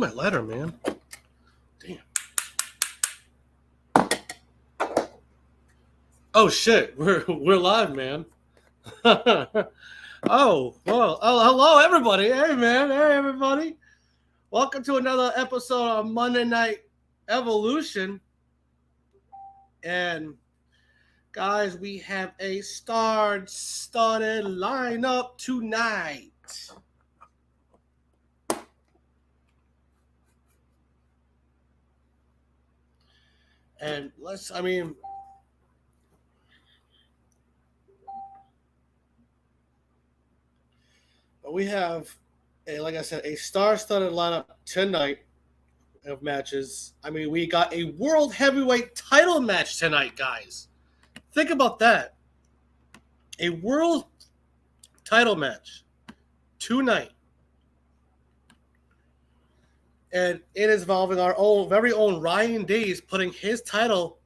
my letter, man? Damn. Oh shit, we're live, man. Oh, well, hello everybody. Hey man, hey everybody. Welcome to another episode of Monday Night Evolution. And guys, we have a star-studded lineup tonight. And we have, like I said, a star-studded lineup tonight of matches. I mean, we got a World Heavyweight title match tonight, guys. Think about that. A World title match tonight. And it is involving our very own Ryan Days putting his title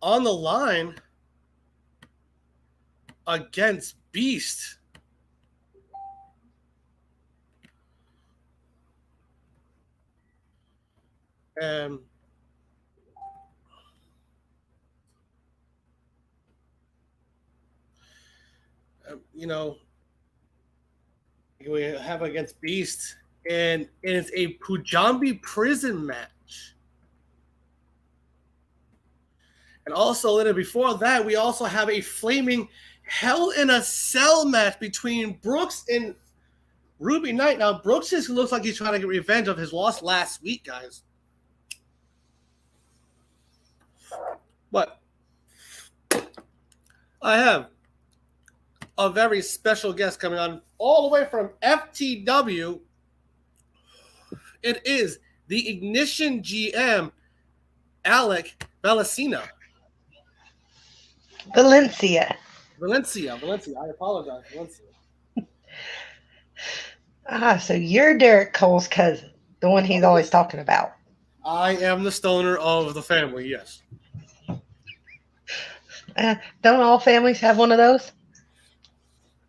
on the line against Beast. And we have against Beast, and it's a Punjabi prison match. And also, a little before that, we also have a flaming Hell in a Cell match between Brooks and Ruby Knight. Now, Brooks just looks like he's trying to get revenge of his loss last week, guys. But I have a very special guest coming on all the way from FTW. It is the Ignition GM, Alec Valencia. Valencia. I apologize, Valencia. So you're Derek Cole's cousin, the one he's always talking about. I am the stoner of the family, yes. Don't all families have one of those?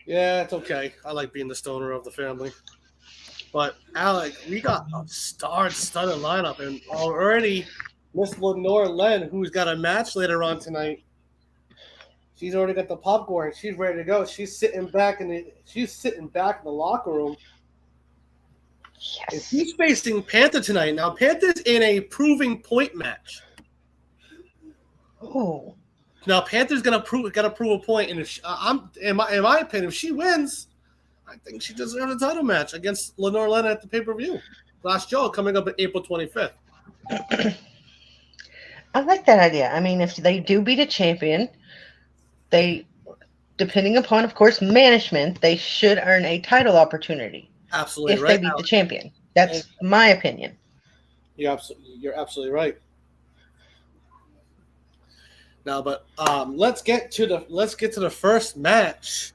Yeah, it's okay. I like being the stoner of the family. But, Alec, we got a star-studded lineup, and already Miss Lenore Len, who's got a match later on tonight, she's already got the popcorn. She's ready to go. She's sitting back in the locker room. Yes. And she's facing Panther tonight. Now, Panther's in a proving point match. Oh. Now, Panther's got to prove a point, and if in my opinion, if she wins, I think she deserves a title match against Lenore Len at the pay-per-view. Last show coming up on April 25th. I like that idea. I mean, if they do beat a champion, depending upon, of course, management, they should earn a title opportunity. Absolutely if right. If they beat the champion. That's my opinion. You're absolutely right. Now, but let's get to the first match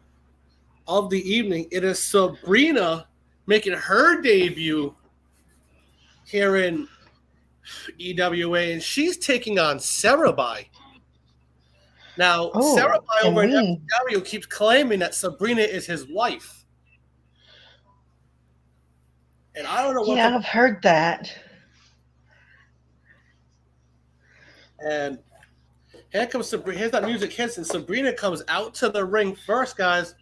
of the evening. It is Sabrina making her debut here in EWA, and she's taking on Sarabai. Now, Sarabai over in FTW keeps claiming that Sabrina is his wife. And I don't know what. Yeah, I've heard that. And here comes Sabrina. Here's that music hits, and Sabrina comes out to the ring first, guys.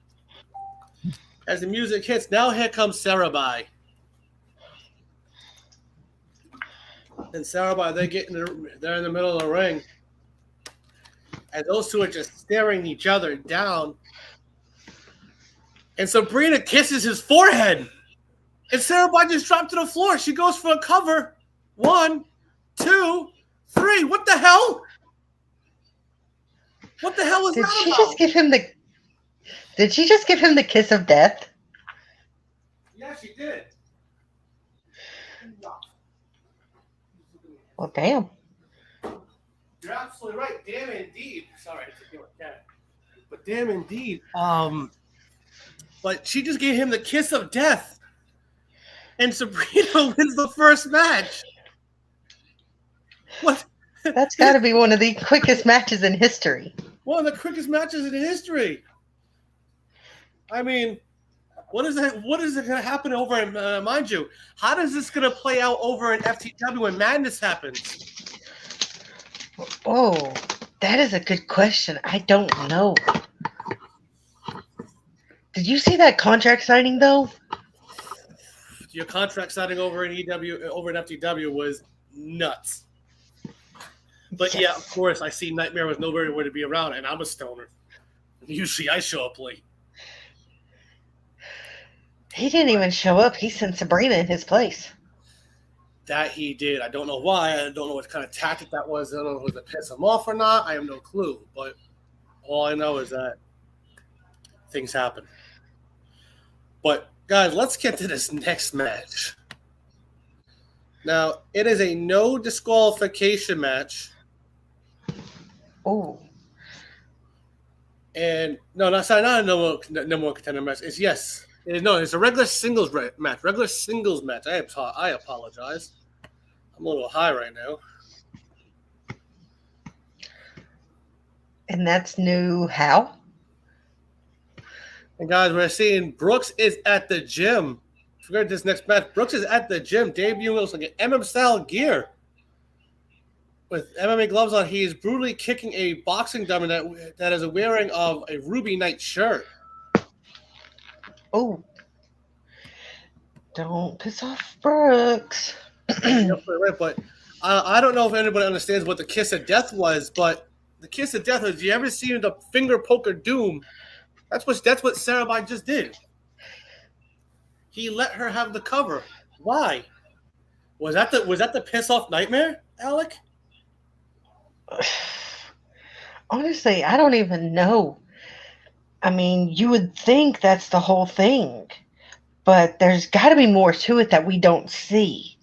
As the music hits, now here comes Sarabai. And Sarabai, they're in the middle of the ring. And those two are just staring each other down. And Sabrina kisses his forehead. And Sarabai just dropped to the floor. She goes for a cover. 1, 2, 3. What the hell? What the hell is that about? Did she just give him the kiss of death? Yeah, she did. Well, damn. You're absolutely right. Damn indeed. Sorry, I took you like that. But damn indeed. But she just gave him the kiss of death. And Sabrina wins the first match. What? That's got to be one of the quickest matches in history. One of the quickest matches in history. I mean, What is it? What is it going to happen over in, mind you, how does this going to play out over in FTW when Madness happens? Oh, that is a good question. I don't know. Did you see that contract signing though? Your contract signing over in FTW was nuts. But Yes. yeah, of course, I see Nightmare was nowhere to be around, and I'm a stoner. Usually, I show up late. He didn't even show up. He sent Sabrina in his place. That he did. I don't know why. I don't know what kind of tactic that was. I don't know if it was to piss him off or not. I have no clue. But all I know is that things happen. But guys, let's get to this next match. Now, it is a no disqualification match. Oh. And no, not a number one contender match. It's yes. It's a regular singles match. Regular singles match. I apologize. I'm a little high right now. And that's new how? And guys, we're seeing Brooks is at the gym. Forget this next match. Brooks is at the gym, debuting looks like an MM style gear. With MMA gloves on, he is brutally kicking a boxing dummy that is wearing of a Ruby Knight shirt. Oh. Don't piss off Brooks. But I don't know if anybody understands what the Kiss of Death was, but the Kiss of Death was, you ever seen the finger poker doom? That's what Sarah just did. He let her have the cover. Why? Was that the piss off Nightmare, Alec? Honestly, I don't even know. I mean, you would think that's the whole thing, but there's got to be more to it that we don't see.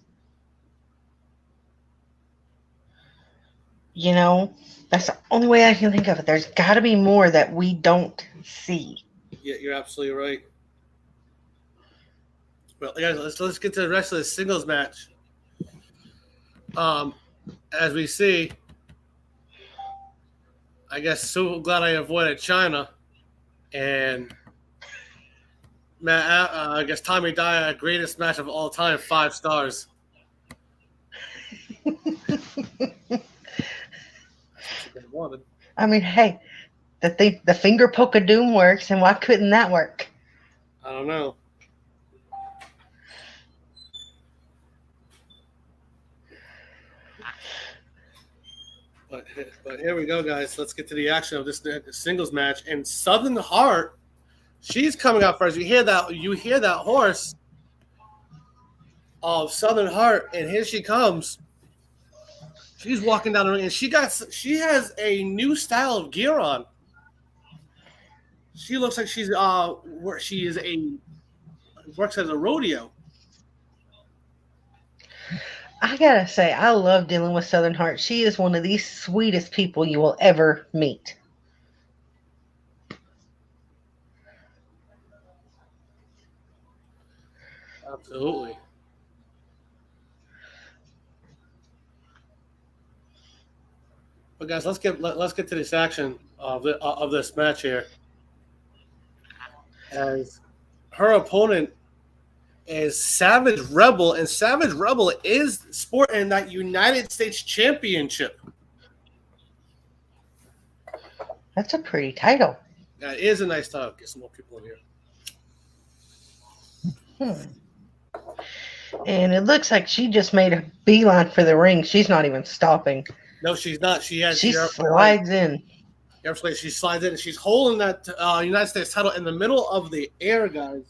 You know, that's the only way I can think of it. There's got to be more that we don't see. Yeah, you're absolutely right. Well, guys, let's get to the rest of the singles match. As we see, I guess so glad I avoided China, and I guess Tommy Dia, greatest match of all time, 5 stars. I mean, hey, the finger poke of doom works, and why couldn't that work? I don't know. But here we go, guys. Let's get to the action of this singles match. And Southern Heart, she's coming out first. You hear that horse of Southern Heart, and here she comes. She's walking down the ring, and she has a new style of gear on. She looks like works as a rodeo. I gotta say, I love dealing with Southern Heart. She is one of the sweetest people you will ever meet. Absolutely. But guys, let's get to this action of this match here. As her opponent is Savage Rebel, and Savage Rebel is sporting that United States Championship. That's a pretty title. That is a nice title. Get some more people in here. And it looks like she just made a beeline for the ring. She's not even stopping. No, she's not. She slides in. She slides in, and she's holding that United States title in the middle of the air, guys.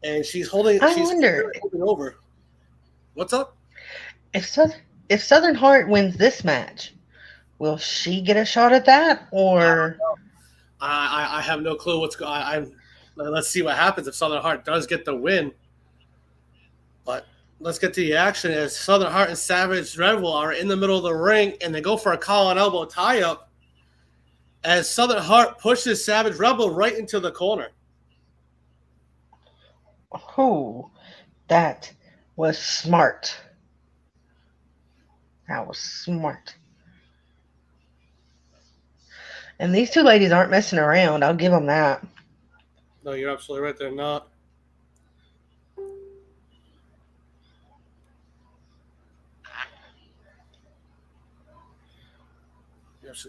And she's holding. I wonder. Over. What's up? If Southern Heart wins this match, will she get a shot at that, or? I have no clue what's going on. Let's see what happens if Southern Heart does get the win. But let's get to the action as Southern Heart and Savage Rebel are in the middle of the ring, and they go for a collar and elbow tie-up as Southern Heart pushes Savage Rebel right into the corner. Oh, that was smart. That was smart. And these two ladies aren't messing around. I'll give them that. No, you're absolutely right. They're not.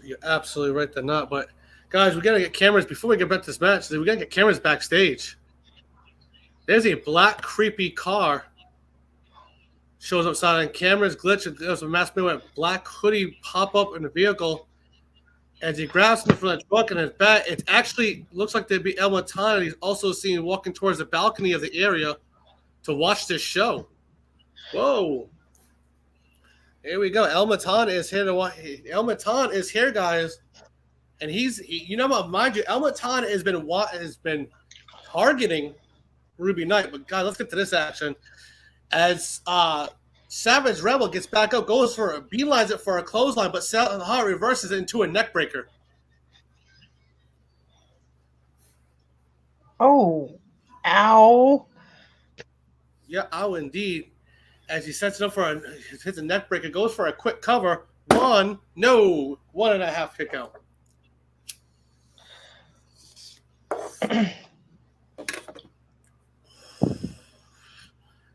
You're absolutely right. They're not. But guys, we gotta get cameras before we get back to this match. We gotta get cameras backstage. There's a black creepy car. Shows up side and cameras glitch. There's a masked man with a black hoodie pop up in the vehicle. As he grabs him from the truck and his back, it actually looks like they'd be El Matan. He's also seen walking towards the balcony of the area to watch this show. Whoa. Here we go. El Matan is here to watch. El Matan is here, guys. And you know what, mind you, El Matan has been targeting Ruby Knight. But guys, let's get to this action. As Savage Rebel gets back up, beelines it for a clothesline, but Southern Heart reverses it into a neckbreaker. Oh, ow. Yeah, ow indeed. As he sets it up hits a neckbreaker, goes for a quick cover. 1.5 kick out.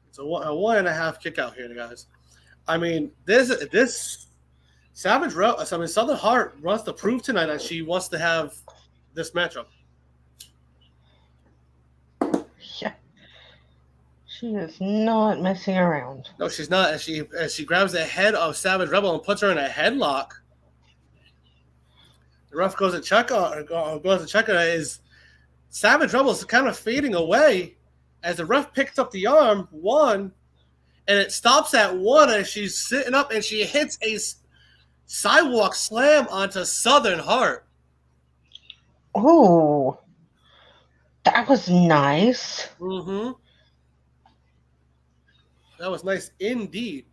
It's a 1.5 kick out here, guys. I mean, this Savage Rebel, Southern Heart wants to prove tonight that she wants to have this matchup. Yeah. She is not messing around. No, she's not. As she grabs the head of Savage Rebel and puts her in a headlock. The ref goes to check on her. Is Savage Rebel is kind of fading away as the ref picks up the arm, and it stops at 1 as she's sitting up and she hits a sidewalk slam onto Southern Heart. Oh, that was nice. Mm-hmm. That was nice indeed.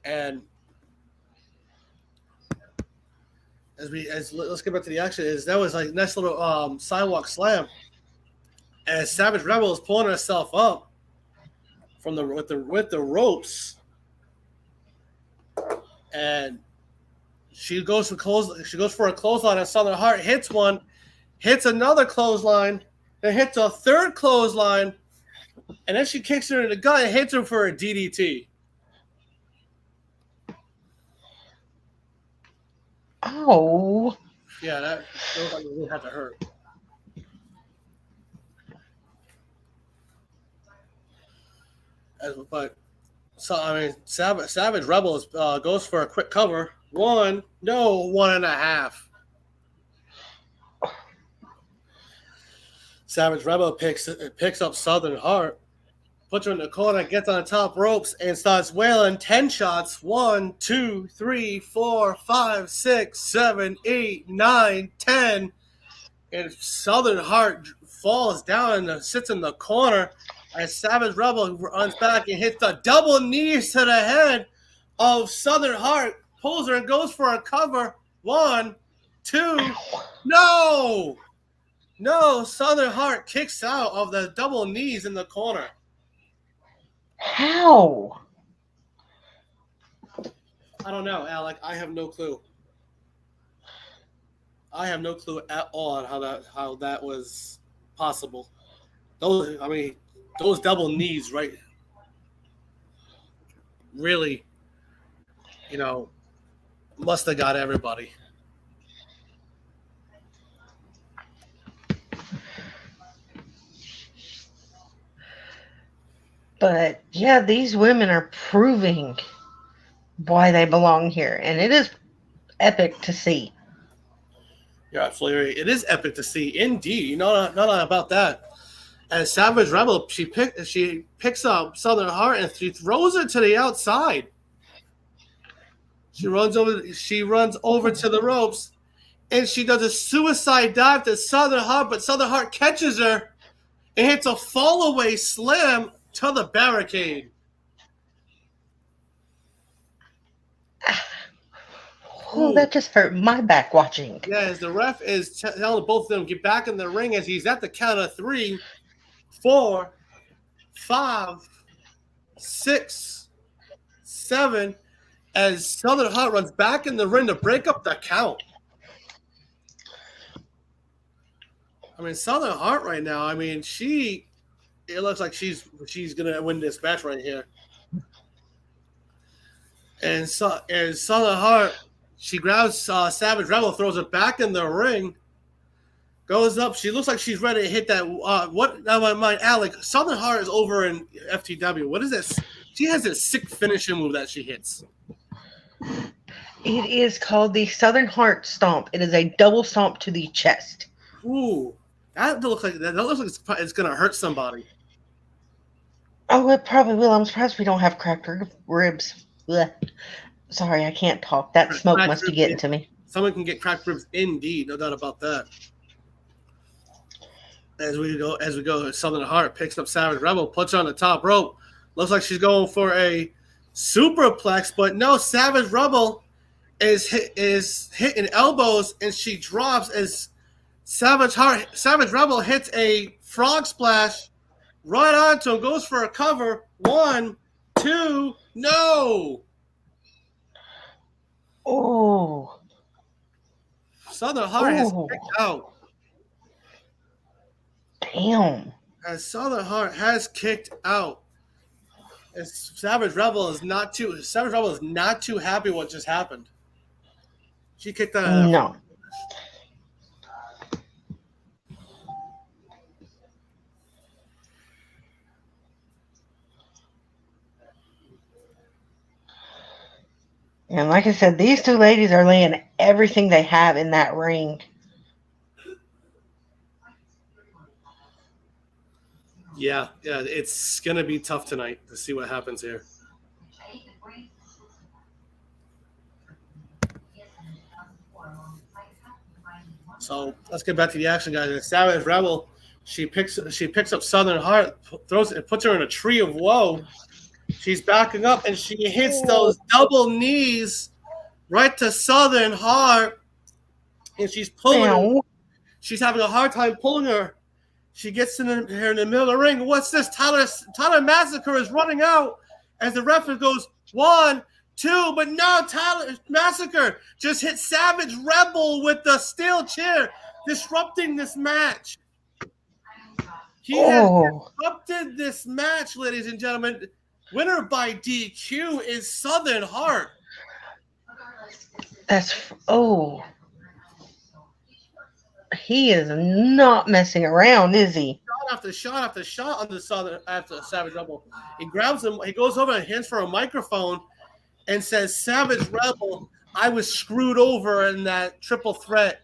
And let's get back to the action. That was like a nice little sidewalk slam. As Savage Rebel is pulling herself up with the ropes, and she goes for a clothesline, and Southern Heart hits one, hits another clothesline, then hits a third clothesline, and then she kicks her in the gut and hits her for a DDT. Oh. Yeah, that really had to hurt. Savage Rebels goes for a quick cover. 1.5. Savage Rebel picks up Southern Heart, puts her in the corner, gets on the top ropes, and starts wailing 10 shots. 1, 2, 3, 4, 5, 6, 7, 8, 9, 10. And Southern Heart falls down and sits in the corner as Savage Rebel runs back and hits the double knees to the head of Southern Heart, pulls her and goes for a cover. 1, 2, no, Southern Heart kicks out of the double knees in the corner. How? I don't know, Alec. I have no clue. I have no clue at all on how that was possible. Those double knees, right? Really, must have got everybody. But yeah, these women are proving why they belong here, and it is epic to see. You're absolutely right. It is epic to see, indeed. Not about that. As Savage Rebel, she picks up Southern Heart and she throws her to the outside. She runs over to the ropes, and she does a suicide dive to Southern Heart, but Southern Heart catches her and hits a fall-away slam to the barricade. Oh, that just hurt my back watching. Yeah, as the ref is telling both of them get back in the ring as he's at the count of 3, 4, 5, 6, 7, as Southern Heart runs back in the ring to break up the count. I mean, Southern Heart right now. I mean, it looks like she's gonna win this match right here. And Southern Heart, she grabs Savage Rebel, throws it back in the ring, goes up. She looks like she's ready to hit that. What now? My mind, Alec. Southern Heart is over in FTW. What is this? She has this sick finishing move that she hits. It is called the Southern Heart Stomp. It is a double stomp to the chest. Ooh, that looks like it's gonna hurt somebody. Oh, it probably will. I'm surprised we don't have cracked ribs. Blech. Sorry, I can't talk. That smoke must be getting to me. Someone can get cracked ribs indeed, no doubt about that. As we go, Southern Heart picks up Savage Rebel, puts her on the top rope. Looks like she's going for a superplex, but no, Savage Rebel is hitting elbows, and she drops as Savage Rebel hits a frog splash right onto him, goes for a cover. 1, 2, no! Oh. Southern Heart has kicked out. Damn. As Southern Heart has kicked out. As Savage Rebel is not too happy what just happened. She kicked out. No. And like I said, these two ladies are laying everything they have in that ring. Yeah, it's gonna be tough tonight to see what happens here. So let's get back to the action, guys. Savage Rebel, she picks up Southern Heart, puts her in a tree of woe. She's backing up, and she hits those double knees right to Southern Heart, and she's pulling her. She's having a hard time pulling her. She gets in the middle of the ring. What's this? Tyler Massacre is running out as the referee goes 1, 2, but no, Tyler Massacre just hit Savage Rebel with the steel chair, disrupting this match. He has disrupted this match, ladies and gentlemen. Winner by DQ is Southern Heart. He is not messing around, is he? Shot after shot on the after Savage Rebel. He grabs him. He goes over and hands for a microphone and says, "Savage Rebel, I was screwed over in that triple threat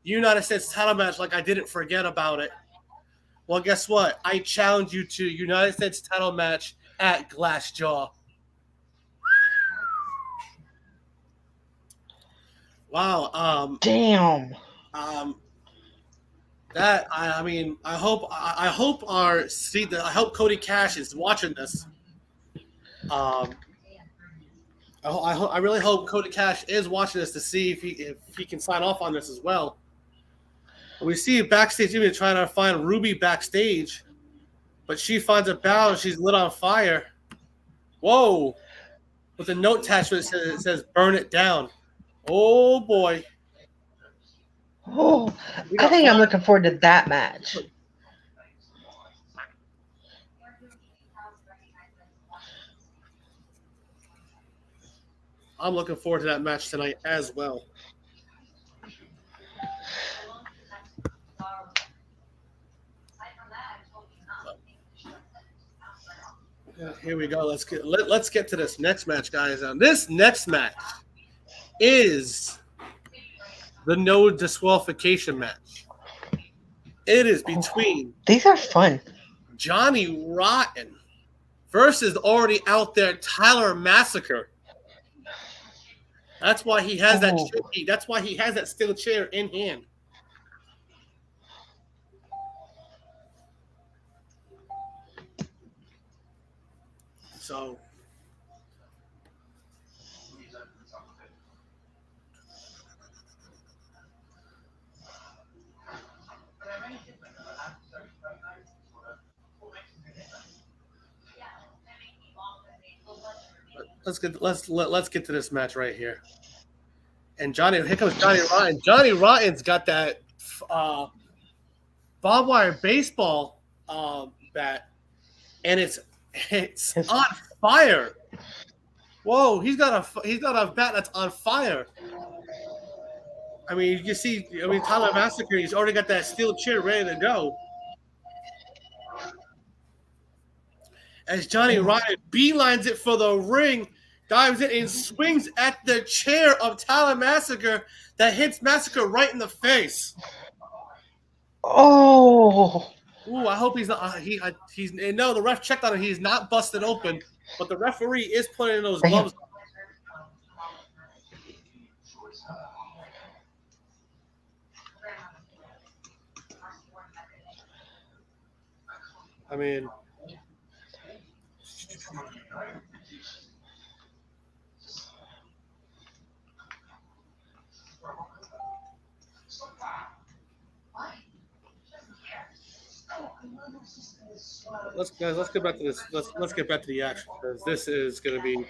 United States title match. Like I didn't forget about it. Well, guess what? I challenge you to United States title match at Glassjaw." Wow. Damn. That I mean, I hope Cody Cash is watching this. I really hope Cody Cash is watching this to see if he can sign off on this as well. We see backstage even trying to find Ruby backstage, but she finds a barrel. She's lit on fire. Whoa! With a note attachment that says "Burn it down." Oh boy. Oh, I think I'm looking forward to that match. I'm looking forward to that match tonight as well. Here we go. Let's get to this next match, guys. This next match is the no disqualification match. It is between these are fun. Johnny Rotten versus already out there Tyler Massacre. That's why he has that. That's why he has that steel chair in hand. So. Let's get to this match right here. And here comes Johnny Rotten. Johnny Rotten's got that barbed wire baseball bat, and it's on fire. Whoa, he's got a bat that's on fire. I mean, you can see. I mean, Tyler Massacre. He's already got that steel chair ready to go. As Johnny Ryan beelines it for the ring, dives in and swings at the chair of Tyler Massacre that hits Massacre right in the face. Oh. Ooh, I hope he's not. He's no. The ref checked on him. He's not busted open, but the referee is putting those gloves on. I mean, let's get back to this. Let's get back to the action because this is going to be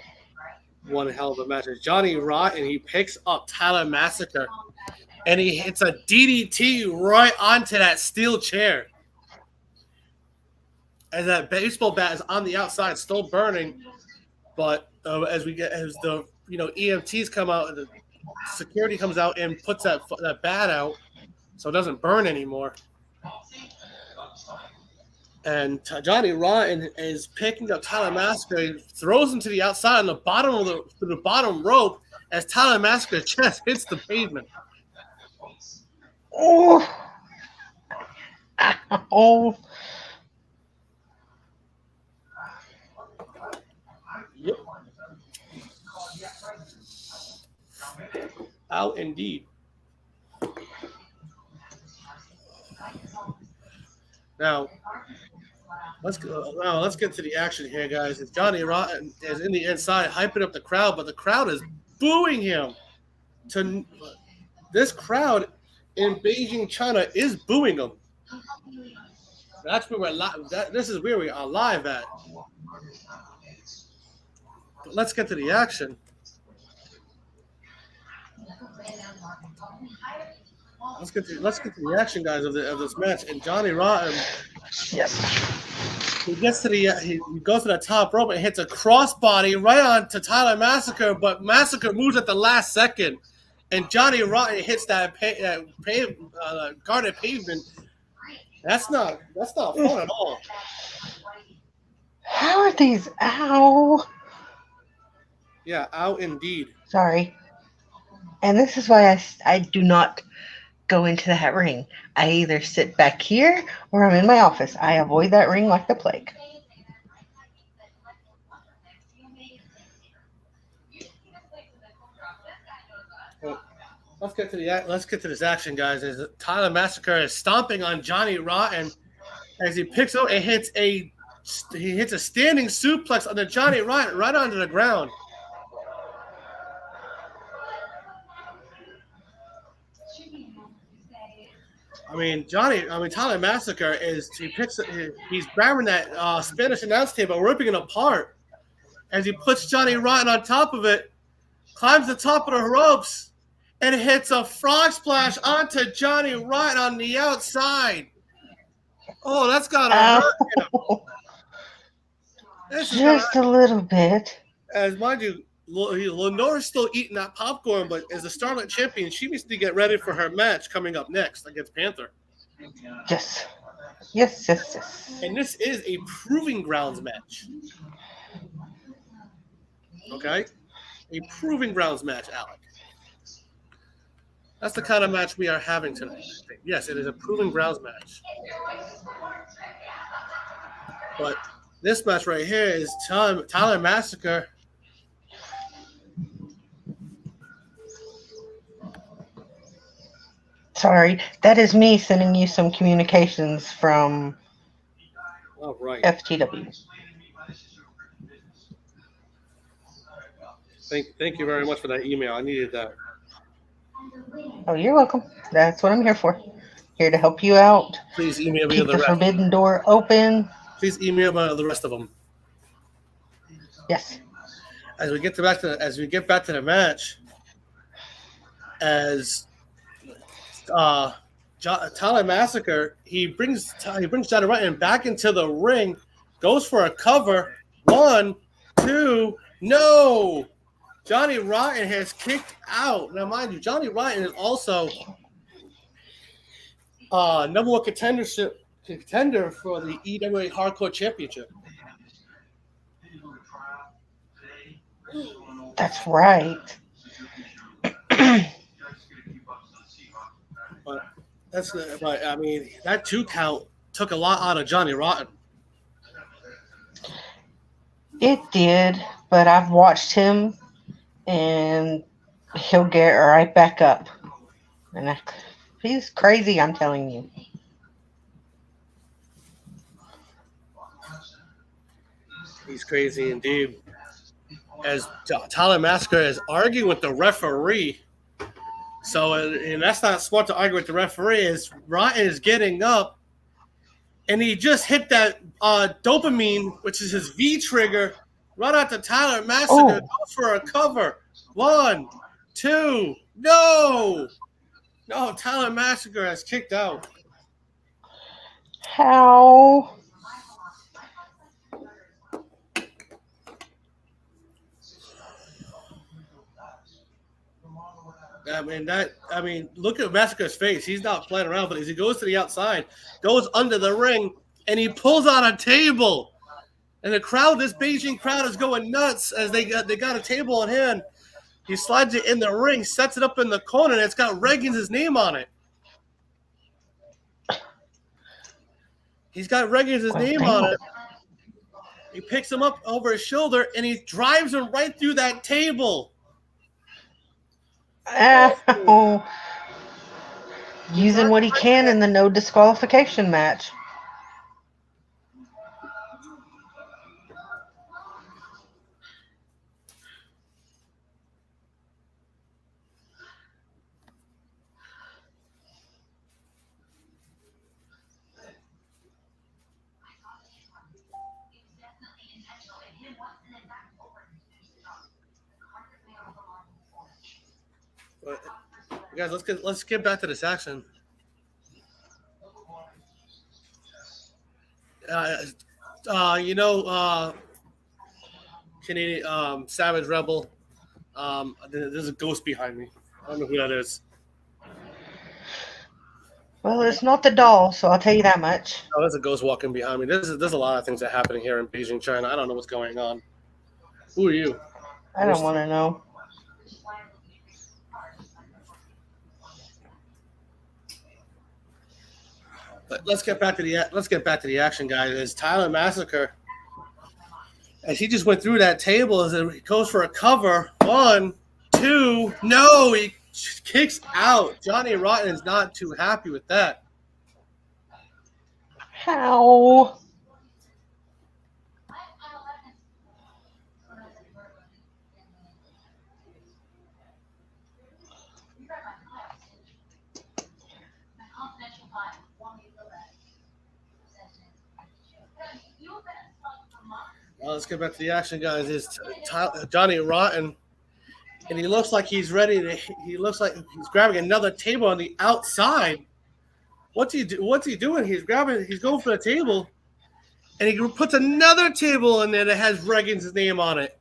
one hell of a match. It's Johnny Rotten, he picks up Tyler Massacre, and he hits a DDT right onto that steel chair. As that baseball bat is on the outside, still burning, but as the EMTs come out, and the security comes out and puts that bat out, so it doesn't burn anymore. And Johnny Rotten is picking up Tyler Massacre, throws him to the outside on the bottom of the bottom rope as Tyler Massacre's chest hits the pavement. Oh. Oh. Yep. Out indeed. Now, let's get to the action here, guys. It's Johnny Rotten is in the inside, hyping up the crowd, but the crowd is booing him. This crowd in Beijing, China, is booing him. That's where we're live. This is where we are live at. But let's get to the action. Let's get to the action, guys, of this match. And Johnny Rotten, yes, he gets to he goes to the top rope and hits a crossbody right on to Tyler Massacre, but Massacre moves at the last second, and Johnny Rotten hits that guarded pavement. That's not fun at all. How are these? Ow. Yeah, out indeed. Sorry. And this is why I do not go into that ring. I either sit back here or I'm in my office. I avoid that ring like the plague. Well, let's get to this action, guys. As Tyler Massacre is stomping on Johnny Rotten as he picks up and hits a standing suplex on the Johnny Rotten right onto the ground. I mean, Tyler Massacre he's grabbing that Spanish announce table, ripping it apart as he puts Johnny Rotten on top of it, climbs the top of the ropes, and hits a frog splash onto Johnny Rotten on the outside. Oh, that's gotta hurt him. Just a little bit. As mind you, Lenore's still eating that popcorn, but as the Starlight champion, she needs to get ready for her match coming up next against Panther. Yes. And this is a proving grounds match. Okay? A proving grounds match, Alec. That's the kind of match we are having tonight. Yes, it is a proving grounds match. But this match right here is Tyler Massacre. Sorry, that is me sending you some communications from FTW. Thank you very much for that email. I needed that. Oh, you're welcome. That's what I'm here for. Here to help you out. Please email me Keep the rest. Forbidden door open. Please email me the rest of them. Yes. As we get back to the match, as Tyler Massacre, he brings Johnny Rotten back into the ring, goes for a cover. 1, 2, no! Johnny Rotten has kicked out. Now, mind you, Johnny Rotten is also number one contender for the EWA Hardcore Championship. That's right. But I mean, that 2 count took a lot out of Johnny Rotten. It did, but I've watched him, and he'll get right back up. And he's crazy, I'm telling you. He's crazy indeed. As Tyler Massacre is arguing with the referee. So, and that's not smart to argue with the referee. Is Rotten is getting up, and he just hit that dopamine, which is his V trigger, right out to Tyler Massacre. Goes for a cover. 1, 2, no! No, Tyler Massacre has kicked out. How? I mean, look at Massacre's face. He's not playing around, but as he goes to the outside, goes under the ring, and he pulls out a table. And the crowd, this Beijing crowd, is going nuts as they got a table in hand. He slides it in the ring, sets it up in the corner, and it's got Reagan's name on it. He's got Reagan's name on it. He picks him up over his shoulder, and he drives him right through that table. Using what he can in the no disqualification match. Guys, let's get back to this action. Canadian Savage Rebel. There's a ghost behind me. I don't know who that is. Well, it's not the doll, so I'll tell you that much. Oh, there's a ghost walking behind me. There's a lot of things that are happening here in Beijing, China. I don't know what's going on. Who are you? I don't want to know. But let's get back to the action, guys. As Tyler Massacre, as he just went through that table, as he goes for a cover. 1, 2, no, he kicks out. Johnny Rotten is not too happy with that. How? Well, let's get back to the action, guys. It's Johnny Rotten, and he looks like he's ready to. He looks like he's grabbing another table on the outside. What's he doing? He's going for the table, and he puts another table in there that has Reagan's name on it.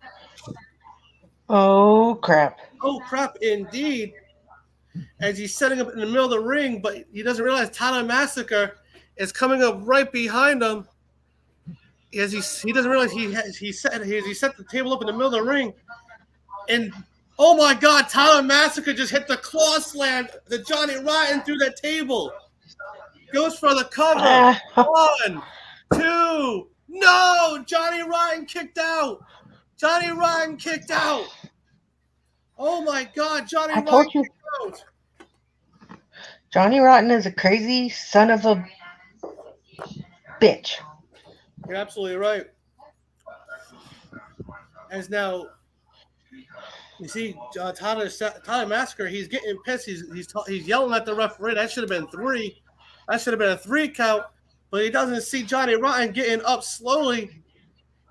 Oh crap! Oh crap! Indeed. As he's setting up in the middle of the ring, but he doesn't realize Tyler Massacre is coming up right behind him. As he doesn't realize he set the table up in the middle of the ring, and oh my God, Tyler Massacre just hit the claw slam that Johnny Rotten through that table. Goes for the cover. 1, 2, no! Johnny Rotten kicked out. Johnny Rotten kicked out. Oh my God, Johnny Rotten kicked out. Johnny Rotten is a crazy son of a bitch. You're absolutely right. As now, you see, Tyler Massacre, he's getting pissed. He's yelling at the referee. That should have been 3. That should have been a 3 count. But he doesn't see Johnny Rotten getting up slowly.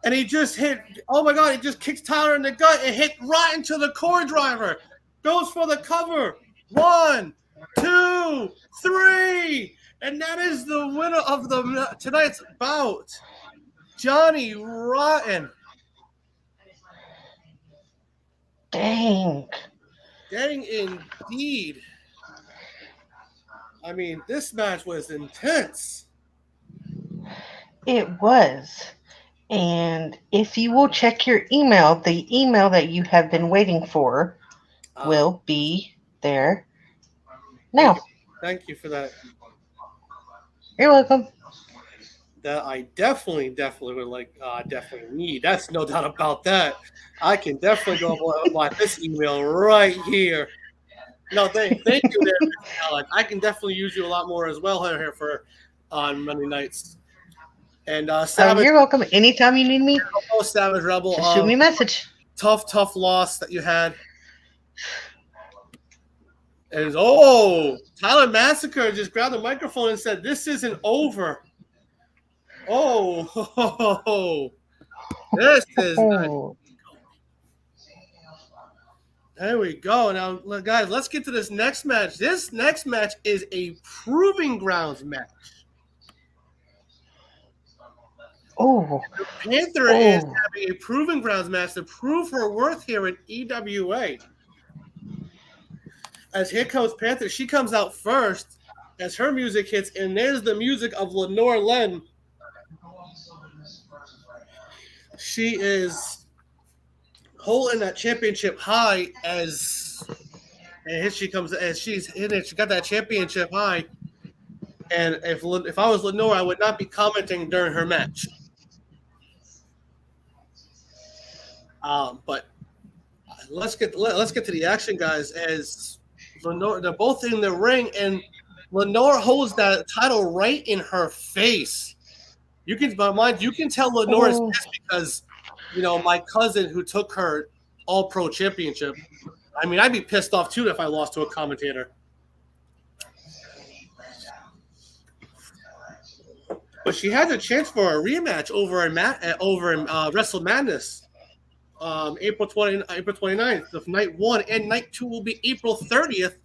And he just hit, oh my God, he just kicks Tyler in the gut and hit Rotten to the core driver. Goes for the cover. 1, 2, 3, and that is the winner of the tonight's bout, Johnny Rotten. Dang. Dang, indeed. I mean, this match was intense. It was. And if you will check your email, the email that you have been waiting for will be there now. Thank you for that. You're welcome. That I definitely would like, definitely need. That's no doubt about that. I can definitely go by this email right here. No, thank you there, Alec. I can definitely use you a lot more as well here for on Monday nights. And Savage, you're welcome. Anytime you need me, Savage Rebel, just shoot me a message. Tough loss that you had. And Tyler Massacre just grabbed the microphone and said, "This isn't over." This is nice. There we go. Now, guys, let's get to this next match. This next match is a Proving Grounds match. Panther is having a Proving Grounds match to prove her worth here in EWA. As here comes Panther, she comes out first as her music hits, and there's the music of Lenore Len. She is holding that championship high and she comes as she's in it. She got that championship high, and if I was Lenore, I would not be commenting during her match. But let's get to the action, guys. As Lenore, they're both in the ring, and Lenore holds that title right in her face. You can tell Lenore is pissed because, my cousin who took her All-Pro championship. I mean, I'd be pissed off too if I lost to a commentator. But she has a chance for a rematch over in Wrestle Madness. April 29th of night 1, and night 2 will be April 30th,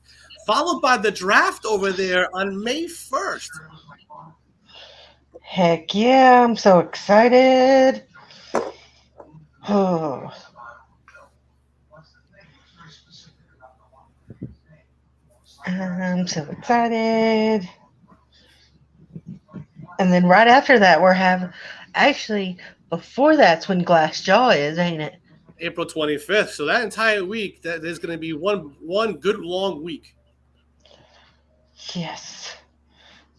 followed by the draft over there on May 1st. Heck yeah, I'm so excited. I'm so excited. And then right after that, before that's when Glass Jaw is, ain't it? April 25th. So that entire week, there's going to be one good long week. Yes.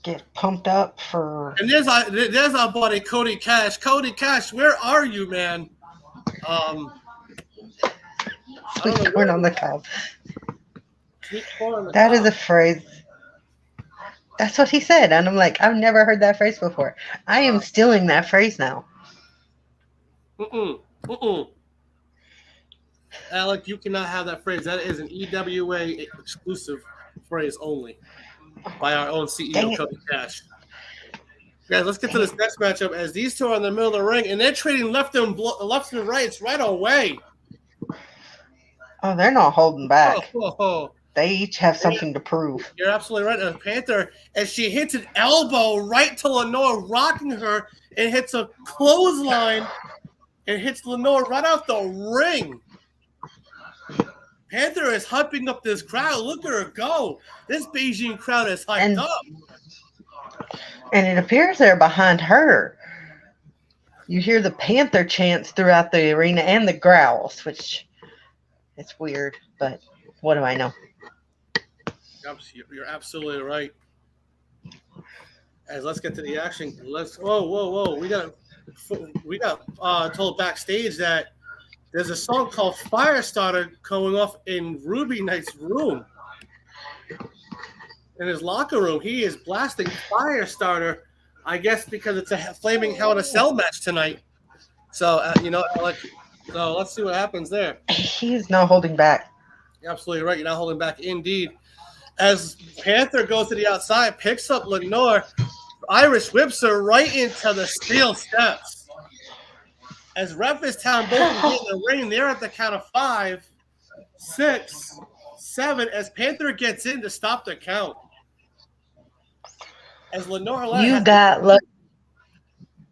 Get pumped up for. And there's our buddy Cody Cash. Cody Cash, where are you, man? Sweet corn on the cob. That is a phrase. That's what he said, and I'm like, I've never heard that phrase before. I am stealing that phrase now. Alec, you cannot have that phrase. That is an EWA exclusive phrase only by our own CEO, Cody Cash. Guys, let's get to this next matchup as these two are in the middle of the ring, and they're trading left and rights right away. Oh, they're not holding back. They each have something to prove. You're absolutely right. And Panther, as she hits an elbow right to Lenore, rocking her, and hits a clothesline and hits Lenore right out the ring. Panther is hyping up this crowd. Look at her go. This Beijing crowd is hyped up. And it appears they're behind her. You hear the Panther chants throughout the arena and the growls, which it's weird, but what do I know? You're absolutely right. As let's get to the action. Whoa. We got told backstage that there's a song called Firestarter going off in Ruby Knight's room. In his locker room, he is blasting Firestarter, I guess because it's a flaming Hell in a Cell match tonight. So, Alec, so let's see what happens there. He's not holding back. You're absolutely right. You're not holding back indeed. As Panther goes to the outside, picks up Lenore, Irish whips her right into the steel steps. As Ref is telling both of them in the ring, they're at the count of 5, 6, 7 as Panther gets in to stop the count. As Lenore Lynn You got lucky.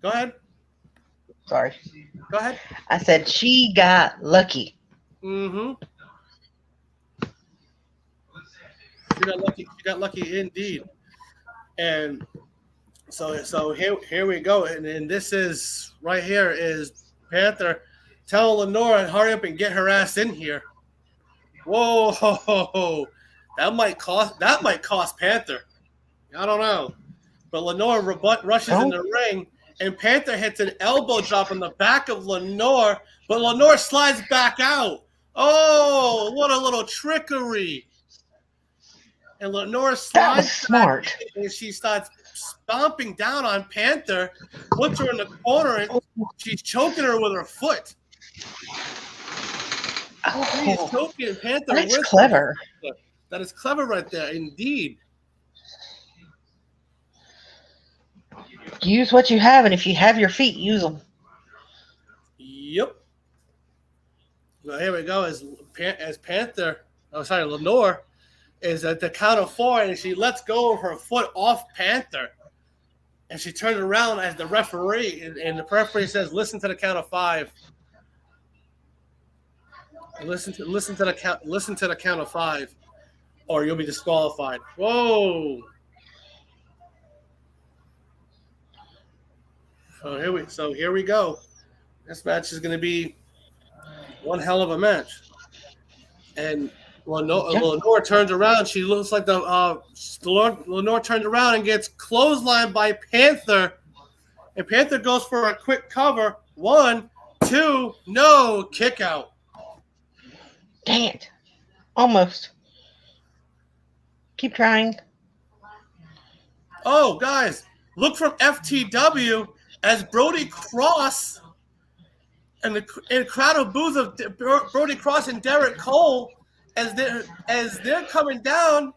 Go ahead. Sorry. Go ahead. I said she got lucky. Mm-hmm. She got lucky indeed. And so here we go. And this is right here is Panther telling Lenore, hurry up and get her ass in here. Whoa, that might cost Panther. I don't know. But Lenore rushes in the ring, and Panther hits an elbow drop on the back of Lenore, but Lenore slides back out. Oh, what a little trickery. And Lenore slides smart. back, and she starts stomping down on Panther, puts her in the corner, and she's choking her with her foot. She's choking Panther. That's clever. That is clever right there, indeed. Use what you have, and if you have your feet, use them. Yep. Well, here we go. As Lenore is at the count of 4, and she lets go of her foot off Panther. And she turns around as the referee, and the referee says, "Listen to the count of 5." Listen to the count of 5, or you'll be disqualified. Whoa! So here we go. This match is going to be one hell of a match. And Lenore turns around. She looks like Lenore turns around and gets clotheslined by Panther. And Panther goes for a quick cover. 1, 2, no, kick out. Dang it. Almost. Keep trying. Oh, guys, look from FTW as Brody Cross and the crowd of boos of Brody Cross and Derek Cole as they're coming down,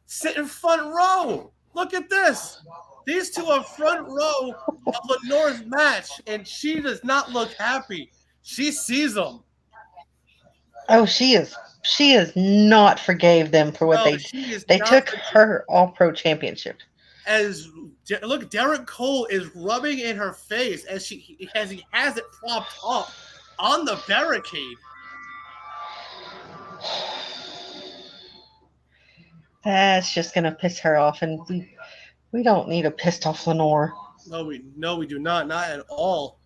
sit in front row. Look at this. These two are front row of Lenore's match, and she does not look happy. She sees them. Oh, she is not forgave them for what they took her All-Pro Championship. Look, Derek Cole is rubbing in her face as he has it propped up on the barricade. That's just gonna piss her off, and we don't need a pissed off Lenore. No, we do not at all.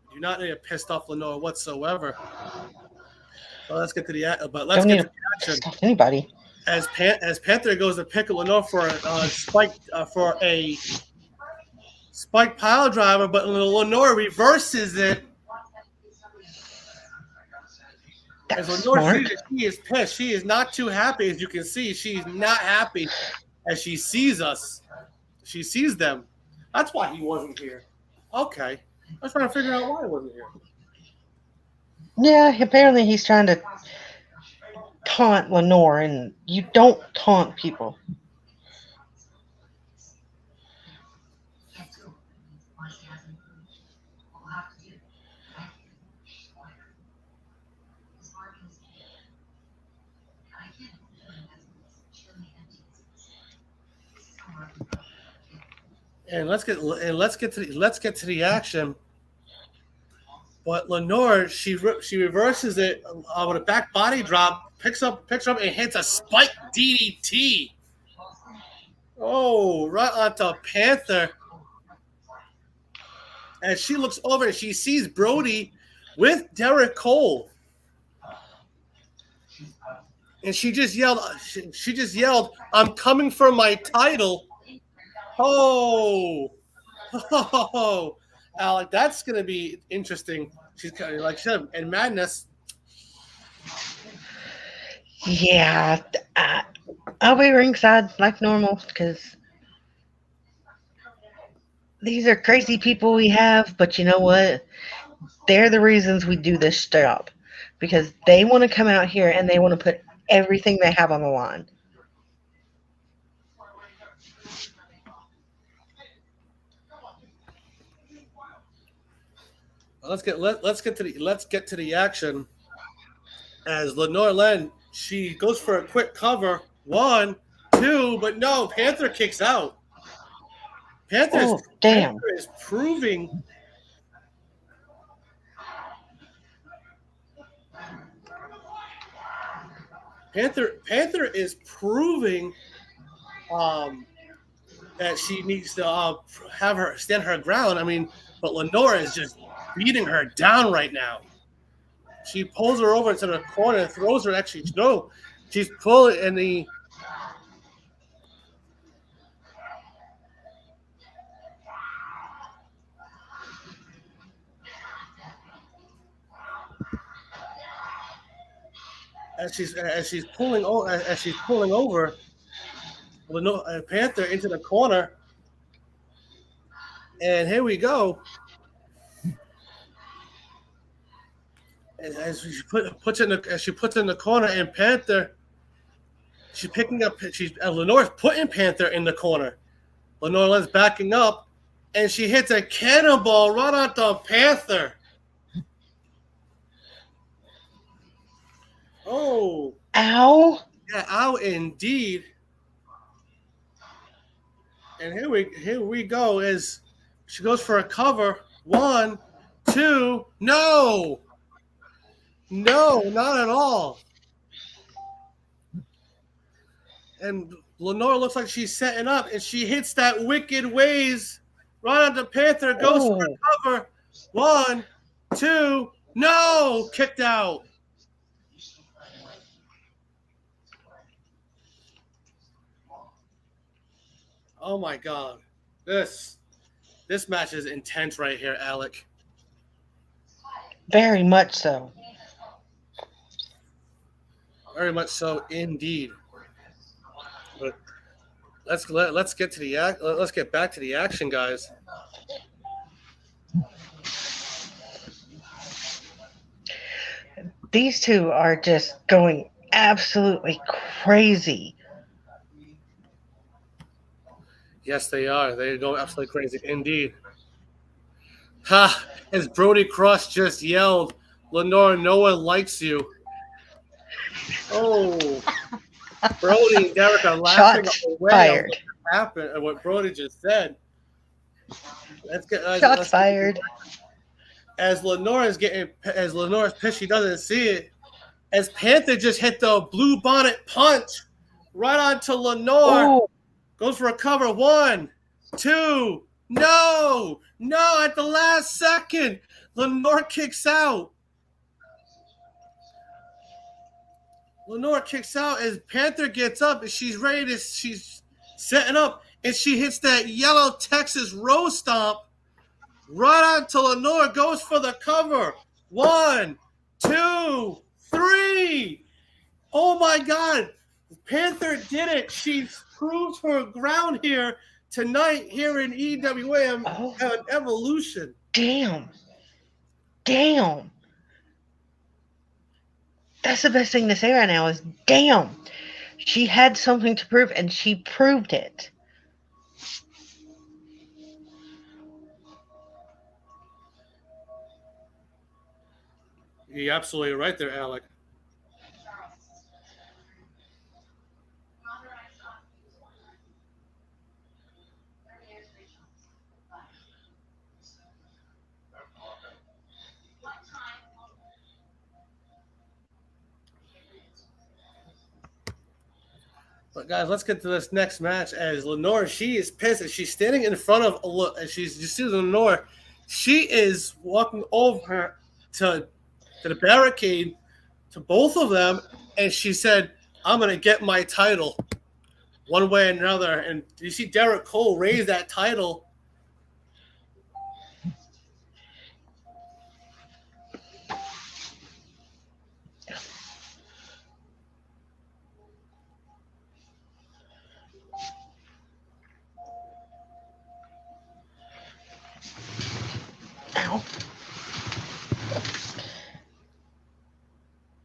We do not need a pissed off Lenore whatsoever. Well, let's get to the action. Pissed off anybody. As Panther goes to pick Lenore for a spike pile driver, but Lenore reverses it. As Lenore sees it, she is pissed. She is not too happy, as you can see. She's not happy as she sees us. She sees them. That's why he wasn't here. Okay. I was trying to figure out why he wasn't here. Yeah, apparently he's trying to taunt Lenore, and you don't taunt people. And let's get to the action. But Lenore, she reverses it with a back body drop, picks up and hits a spike DDT. Oh, right onto Panther. And she looks over and she sees Brody with Derek Cole. And she just yelled, "I'm coming for my title." Oh, Alec, that's going to be interesting. She's kind of like she said, in Madness. Yeah, I'll be ringside like normal because these are crazy people we have. But you know what? They're the reasons we do this job because they want to come out here and they want to put everything they have on the line. Let's get to the action. As Lenore Lynn, She goes for a quick cover. 1, 2, but no, Panther kicks out. Panther is proving. Panther is proving that she needs to have her stand her ground. I mean, but Lenore is just beating her down right now. She pulls her over into the corner and throws her. Actually, no, she's pulling in the. As she's pulling over, Lenore, Panther into the corner, and here we go. As she puts in the corner, and Panther, she's picking up. Lenore's putting Panther in the corner. Lenore's backing up, and she hits a cannonball right onto Panther. Oh! Ow! Yeah, ow indeed. And here we go. As she goes for a cover. 1, 2, no! No, not at all. And Lenore looks like she's setting up, and she hits that wicked ways right onto Panther. Goes for a cover. 1, 2, no! Kicked out. Oh my God, this match is intense right here, Alec. Very much so. Very much so, indeed. But let's get back to the action, guys. These two are just going absolutely crazy. Yes, they are. They go absolutely crazy, indeed. Ha! As Brody Cross just yelled, Lenore, no one likes you. Oh, Brody and Derek are laughing away at what happened and what Brody just said. Shots fired. As Lenore's pissed, she doesn't see it. As Panther just hit the blue bonnet punch right onto Lenore. Oh. Goes for a cover. 1, 2, no! At the last second, Lenore kicks out. Lenore kicks out as Panther gets up and she's setting up and she hits that yellow Texas Rose Stomp right onto Lenore. Goes for the cover. 1, 2, 3. Oh my God. Panther did it. She's proved her ground here tonight here in EWA and Evolution. Damn. That's the best thing to say right now is damn. She had something to prove and she proved it. You're absolutely right there, Alec. But guys, let's get to this next match. As Lenore, she is pissed. As she's standing in front of as you see Lenore, she is walking over to the barricade to both of them, and she said, "I'm gonna get my title, one way or another." And you see Derek Cole raise that title. Ow.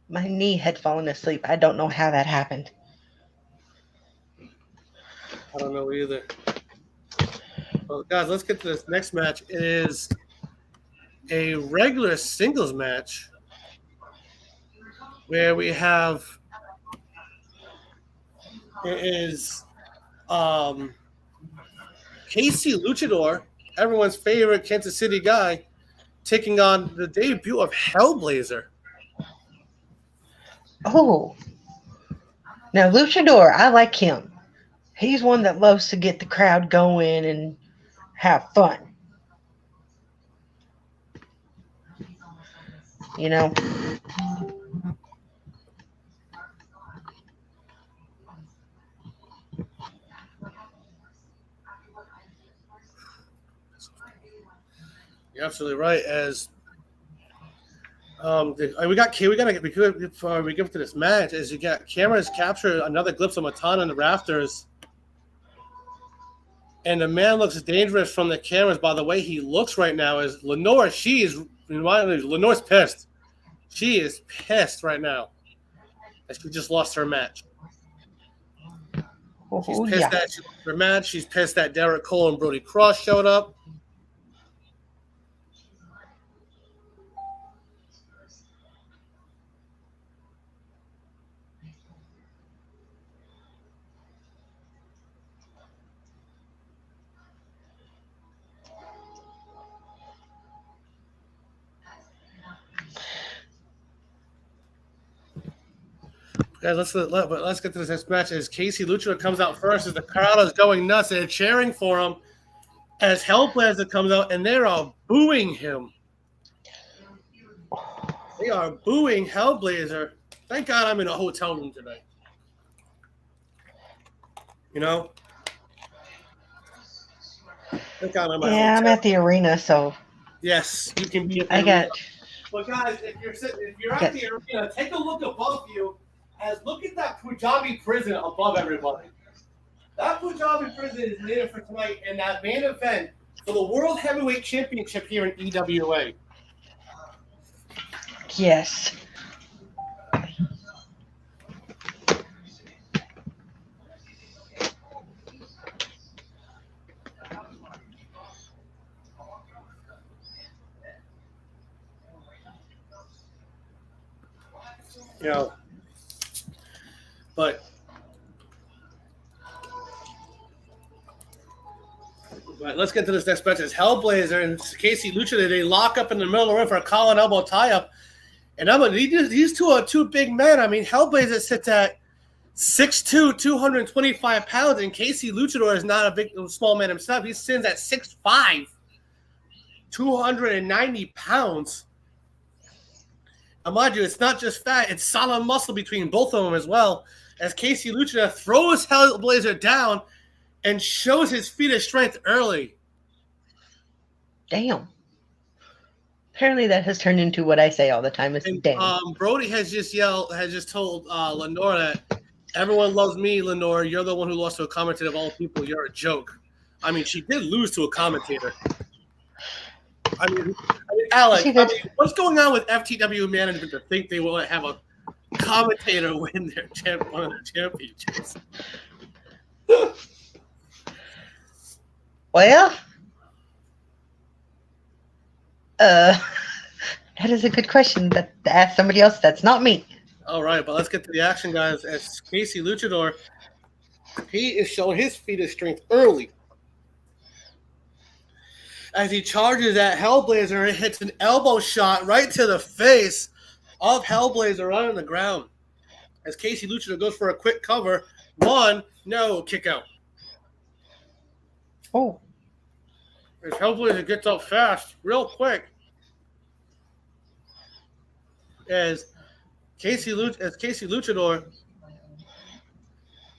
My knee had fallen asleep. I don't know how that happened. I don't know either. Well, guys, let's get to this next match. It is a regular singles match where we have is Casey Luchador, everyone's favorite Kansas City guy, taking on the debut of Hellblazer. Oh. Now, Luchador, I like him. He's one that loves to get the crowd going and have fun. You know? You're absolutely right. As we gotta get before we get to this match. As you got cameras capture another glimpse of Matan on the rafters, and the man looks dangerous from the cameras by the way he looks right now. Is Lenore? Lenore's pissed. She is pissed right now. As she just lost her match. She's pissed that she lost her match. She's pissed that Derek Cole and Brody Cross showed up. Guys, let's get to this next match. As Casey Luchador comes out first, as the crowd is going nuts, they're cheering for him. As Hellblazer comes out, and they are booing him. They are booing Hellblazer. Thank God I'm in a hotel room today. You know? Thank God I'm I'm at the arena, so. Yes, you can be at the arena. But guys, if you're at the arena, take a look above you. As look at that Punjabi prison above everybody. That Punjabi prison is needed for tonight in that main event for the World Heavyweight Championship here in EWA. Yes. You know, but let's get to this next match. It's Hellblazer and Casey Luchador. They lock up in the middle of the ring for a collar and elbow tie-up. And these two are two big men. I mean, Hellblazer sits at 6'2", 225 pounds, and Casey Luchador is not a small man himself. He sits at 6'5", 290 pounds. And mind you, it's not just fat, it's solid muscle between both of them as well. As Casey Luchador throws Hellblazer down and shows his feat of strength early. Damn. Apparently that has turned into what I say all the time. Is damn. Brody has just told Lenore that everyone loves me, Lenore. You're the one who lost to a commentator of all people. You're a joke. I mean, she did lose to a commentator. I mean, Alex, what's going on with FTW management to think they will have a commentator win one of their championships? Well, that is a good question to ask somebody else. That's not me. All right, but let's get to the action, guys. As Casey Luchador, he is showing his feat of strength early. As he charges at Hellblazer and hits an elbow shot right to the face of Hellblazer right on the ground. As Casey Luchador goes for a quick cover. Kick out. Oh. As Hellblazer gets up fast, real quick. As Casey Luchador,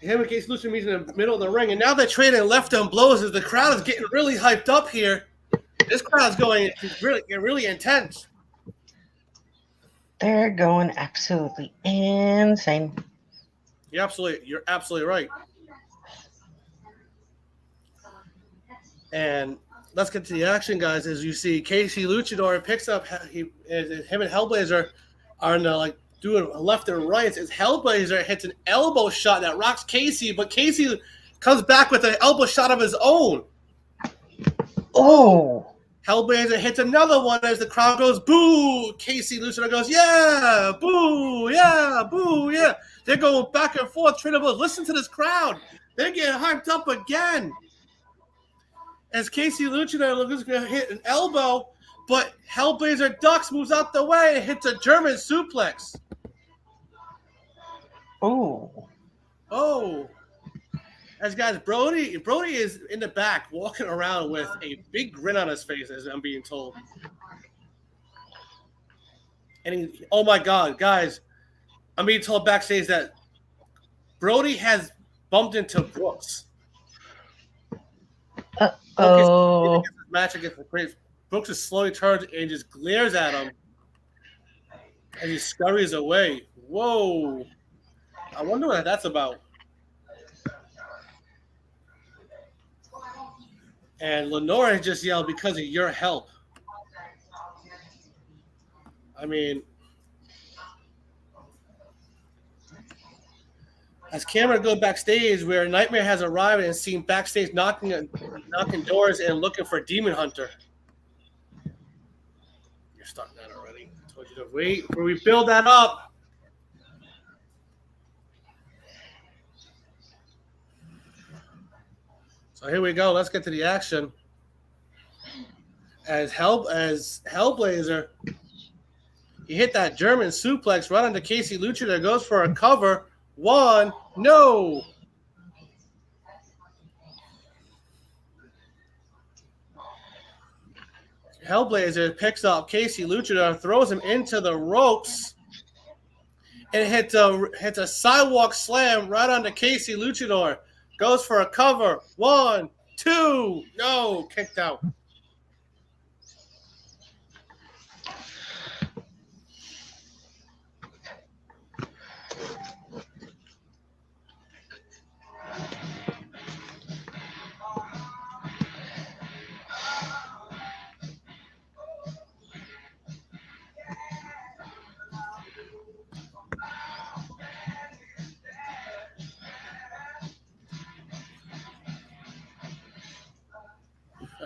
him and Casey Luchador meet in the middle of the ring, and now they're trading left on blows as the crowd is getting really hyped up here. This crowd's going really intense. They're going absolutely insane. You're absolutely right. And let's get to the action, guys. As you see, Casey Luchador picks up him and Hellblazer are doing left and right. As Hellblazer hits an elbow shot that rocks Casey, but Casey comes back with an elbow shot of his own. Oh. Hellblazer hits another one as the crowd goes, boo! Casey Luchador goes, yeah, boo, yeah, boo, yeah. They're going back and forth, trying to listen to this crowd. They're getting hyped up again. As Casey Luchador looks going to hit an elbow, but Hellblazer ducks, moves out the way, and hits a German suplex. Oh. As guys, Brody is in the back walking around with a big grin on his face, as I'm being told. And oh my God, guys, I'm being told backstage that Brody has bumped into Brooks. Match against the Crate. Brooks just slowly turns and just glares at him as he scurries away. Whoa. I wonder what that's about. And Lenora just yelled, because of your help. I mean, as camera goes backstage, where Nightmare has arrived and seen backstage knocking doors and looking for Demon Hunter. You're starting that already. I told you to wait before we build that up. So here we go. Let's get to the action. As Hellblazer, he hit that German suplex right onto Casey Luchador. Goes for a cover. One, no. Hellblazer picks up Casey Luchador, throws him into the ropes, and hits a sidewalk slam right onto Casey Luchador. Goes for a cover. One, two, no, kicked out.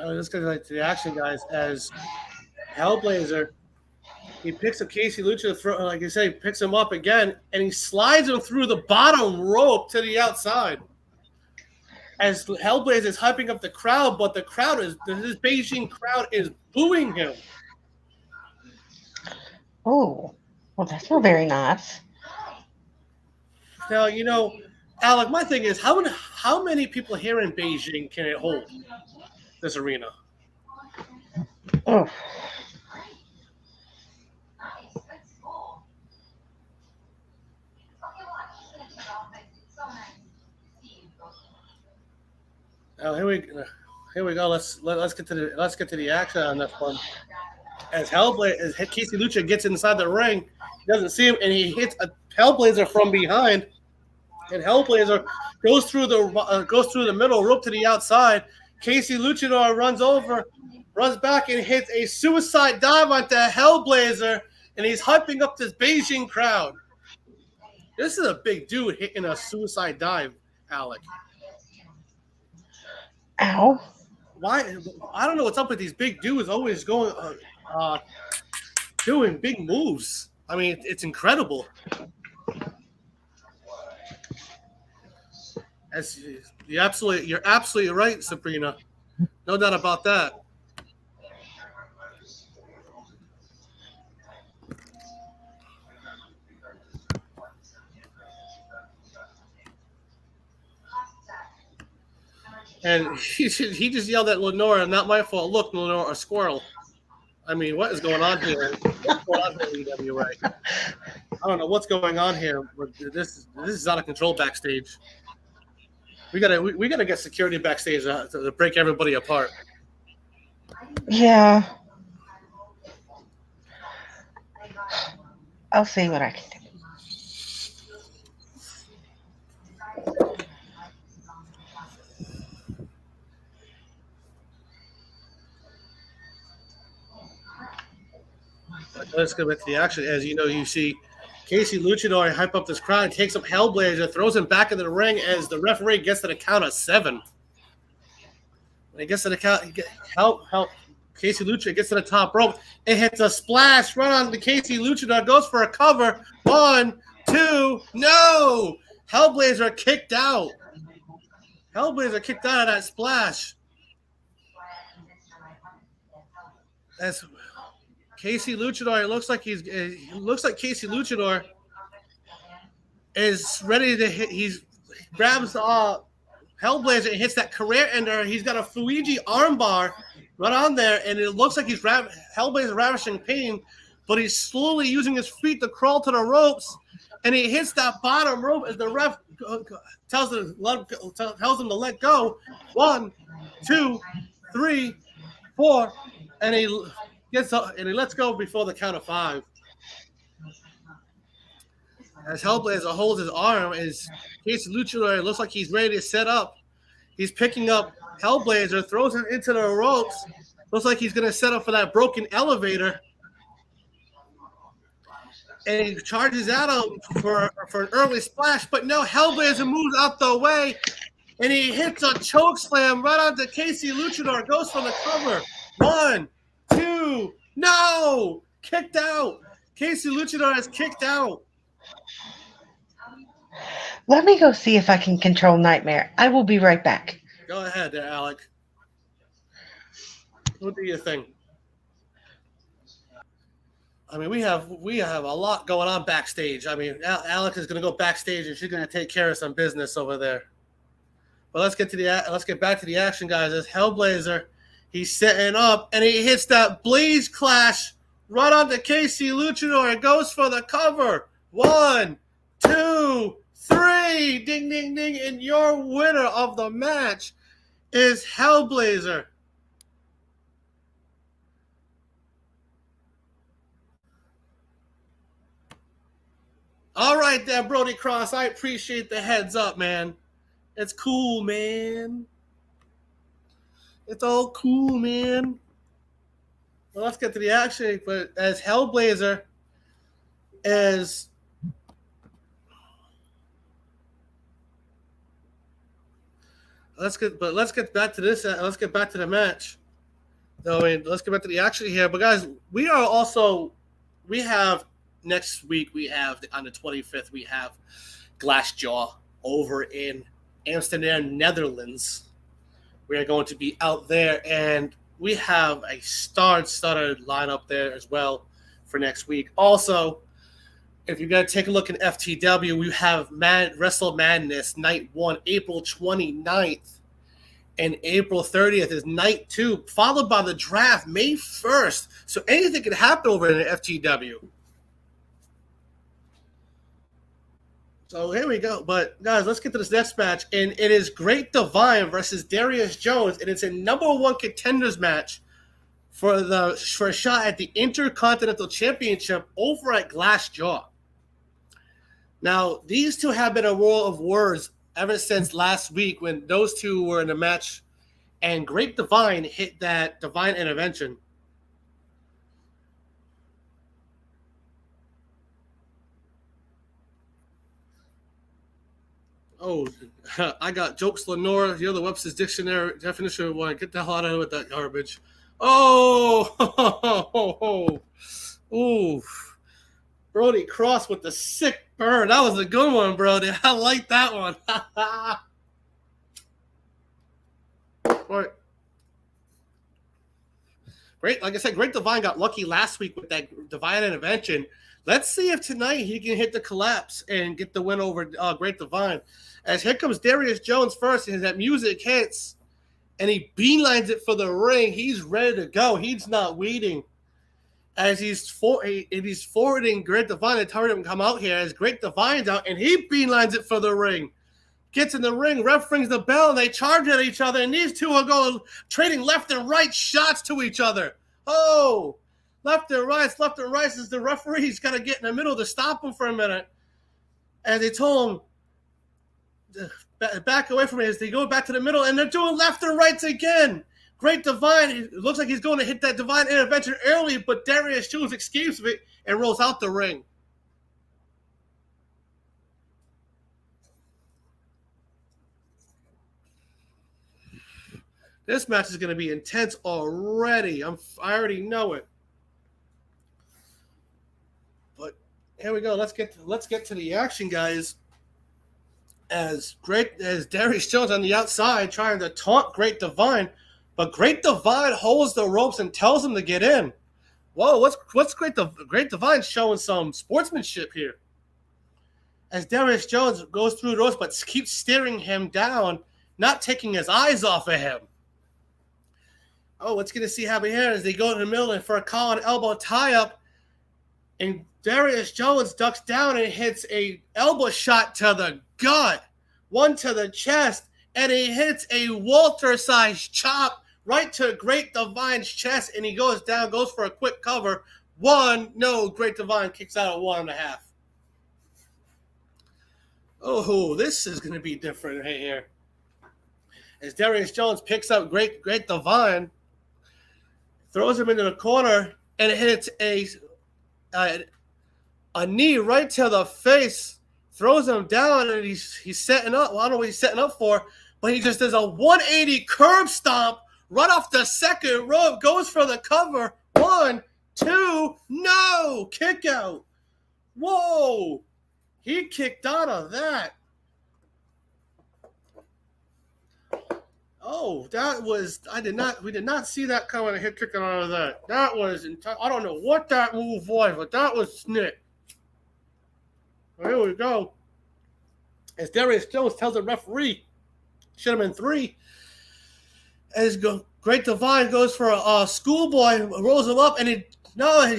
Let's get to the action, guys. As Hellblazer, he picks up Casey Luchador, like I say, he picks him up again, and he slides him through the bottom rope to the outside. As Hellblazer is hyping up the crowd, but this Beijing crowd is booing him. Oh, well, that's not very nice. Now, Alec, my thing is, how many people here in Beijing can it hold? This arena. Oh. Now here we go. Let's get to the action on this one. As Casey Lucha gets inside the ring, he doesn't see him, and he hits a Hellblazer from behind, and Hellblazer goes through the middle rope to the outside. Casey Luchador runs back and hits a suicide dive onto Hellblazer, and he's hyping up this Beijing crowd. This is a big dude hitting a suicide dive, Alec. Ow. Why? I don't know what's up with these big dudes always going, doing big moves. I mean, it's incredible. You're absolutely right, Sabrina. No doubt about that. And he just yelled at Lenora, not my fault. Look, Lenora, a squirrel. I mean, what is going on here? What's going on here, EW, right? I don't know what's going on here, but this is out of control backstage. We gotta get security backstage to break everybody apart. Yeah. I'll see what I can do. Let's go back to the action. As you see Casey Luchador hype up this crowd, takes up Hellblazer, throws him back into the ring as the referee gets to the count of 7. When he gets to the count, Casey Luchador gets to the top rope. It hits a splash right on the Casey Luchador. Goes for a cover. 1, 2, no! Hellblazer kicked out. Hellblazer kicked out of that splash. As Casey Luchador, it looks like Casey Luchador is ready to hit. He grabs Hellblazer and hits that career ender. He's got a Fuji armbar right on there, and it looks like Hellblazer ravishing pain, but he's slowly using his feet to crawl to the ropes, and he hits that bottom rope as the ref tells him to let go. 1, 2, 3, 4, and he gets up and he lets go before the count of 5. As Hellblazer holds his arm, as Casey Luchador looks like he's ready to set up. He's picking up Hellblazer, throws him into the ropes. Looks like he's going to set up for that broken elevator. And he charges at him for an early splash, but no, Hellblazer moves out the way, and he hits a choke slam right onto Casey Luchador. Goes for the cover. 1, 2, no! Kicked out. Casey Luchador has kicked out. Let me go see if I can control Nightmare. I will be right back. Go ahead there, Alec. What do you think? I mean, we have a lot going on backstage. I mean, Alec is going to go backstage and she's going to take care of some business over there. But let's get back to the action, guys. As Hellblazer, he's setting up and he hits that Blaze Clash right onto Casey Luchador and goes for the cover. 1, 2, 3, ding, ding, ding, and your winner of the match is Hellblazer. All right there, Brody Cross. I appreciate the heads up, man. It's cool, man. It's all cool, man. Well, let's get to the action. But as Hellblazer is let's get back to this. Let's get back to the match. I mean, let's get back to the action here. But guys, we have next week. We have on the 25th. We have Glassjaw over in Amsterdam, Netherlands. We are going to be out there, and we have a star-studded lineup there as well for next week. Also, if you're going to take a look at FTW, we have Wrestle Madness Night 1, April 29th, and April 30th is Night 2, followed by the draft May 1st. So anything can happen over in the FTW. So here we go. But, guys, let's get to this next match. And it is Great Divine versus Darius Jones. And it's a #1 contenders match for a shot at the Intercontinental Championship over at Glassjaw. Now, these two have been a war of words ever since last week when those two were in a match. And Great Divine hit that divine intervention. Oh, I got jokes, Lenore. You're the Webster's Dictionary definition of one. Get the hell out of here with that garbage. Oh, ooh. Brody Cross with the sick burn. That was a good one, Brody. I like that one. Right. Great. Like I said, Great Divine got lucky last week with that divine intervention. Let's see if tonight he can hit the collapse and get the win over Great Divine. As here comes Darius Jones first, and that music hits, and he beelines it for the ring. He's ready to go. He's not waiting. As he's forwarding Great Divine and telling him to come out here, as Great Divine's out, and he beelines it for the ring. Gets in the ring, ref rings the bell, and they charge at each other, and these two are going trading left and right shots to each other. Oh! Left and right as the referee's got to get in the middle to stop him for a minute. And they told him, back away from it as they go back to the middle, and they're doing left and rights again. Great Divine, it looks like he's going to hit that divine intervention early, but Darius Jones escapes of it and rolls out the ring. This match is going to be intense already. I already know it. But here we go. Let's get to the action, guys. As Darius Jones on the outside trying to taunt Great Divine, but Great Divine holds the ropes and tells him to get in. Whoa, what's Great Divine showing some sportsmanship here? As Darius Jones goes through the ropes, but keeps staring him down, not taking his eyes off of him. Oh, what's going to see happen here as they go in the middle and for a collar elbow tie-up, and Darius Jones ducks down and hits a elbow shot to the gut, one to the chest, and he hits a Walter-sized chop right to Great Divine's chest, and he goes down, goes for a quick cover. Great Divine kicks out at 1.5. Oh, this is going to be different right here. As Darius Jones picks up Great Divine, throws him into the corner, and hits a knee right to the face, throws him down, and he's setting up. Well, I don't know what he's setting up for, but he just does a 180 curb stomp right off the second rope, goes for the cover. 1, 2, no! Kick out. Whoa! He kicked out of that. Oh, we did not see that coming, a hit kicking out of that. That was, I don't know what that move was, but that was snit. Well, here we go. As Darius Jones tells the referee, should have been 3. As Great Divine goes for a schoolboy, rolls him up, and he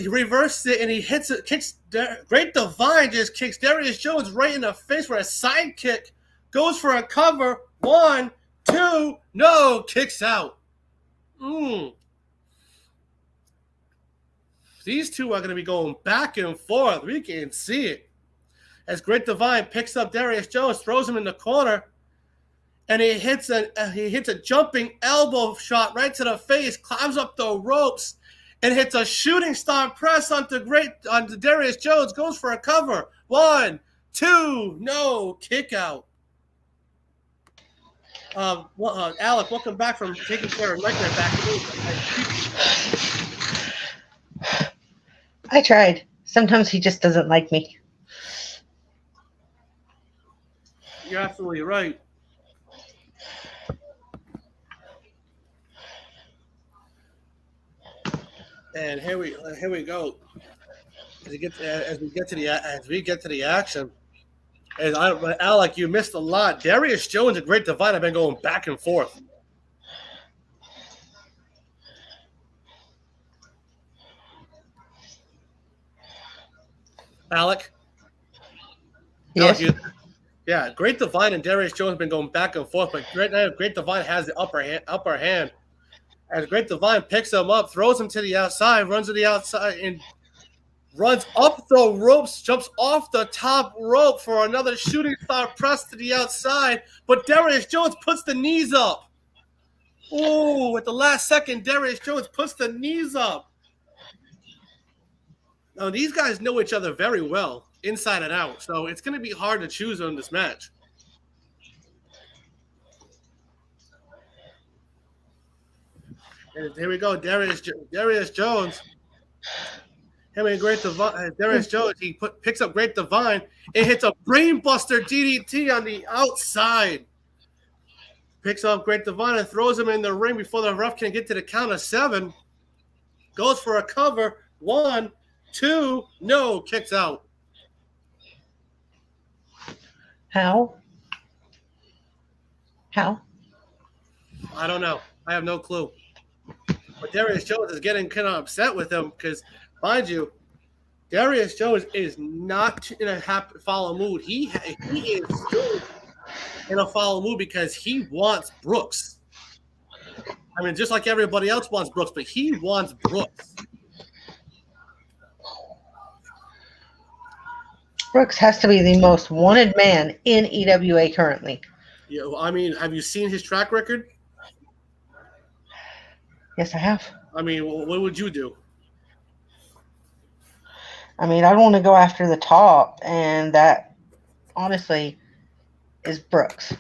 reversed it, and he hits it, Great Divine just kicks Darius Jones right in the face for a side kick, goes for a cover. 1, 2, no, kicks out. These two are going to be going back and forth. We can see it. As Great Divine picks up Darius Jones, throws him in the corner, and he hits a jumping elbow shot right to the face, climbs up the ropes, and hits a shooting star press onto Darius Jones, goes for a cover. 1, 2, no, kick out. Alec, welcome back from taking care of Legner back. I tried. Sometimes he just doesn't like me. You're absolutely right. And here we go. As we get to the action. And Alec, you missed a lot. Darius Jones and Great Divine have been going back and forth. Alec? Yes. Yeah, Great Divine and Darius Jones have been going back and forth, but Great Divine has the upper hand. As Great Divine picks him up, throws him to the outside, runs to the outside, and runs up the ropes, jumps off the top rope for another shooting star press to the outside, but Darius Jones puts the knees up. Ooh, at the last second, Darius Jones puts the knees up. Now, these guys know each other very well, inside and out, so it's going to be hard to choose on this match. And here we go, Darius Jones. Darius Jones, he picks up Great Divine and hits a brainbuster DDT on the outside. Picks up Great Divine and throws him in the ring before the ref can get to the count of 7. Goes for a cover. 1, 2, no, kicks out. How? I don't know. I have no clue. But Darius Jones is getting kind of upset with him because, mind you, Darius Jones is not in a happy follow mood. He is still in a follow mood because he wants Brooks. I mean, just like everybody else wants Brooks, but he wants Brooks. Brooks has to be the most wanted man in EWA currently. Yeah, I mean, have you seen his track record? Yes, I have. I mean, what would you do? I mean, I'd want to go after the top, and that, honestly, is Brooks.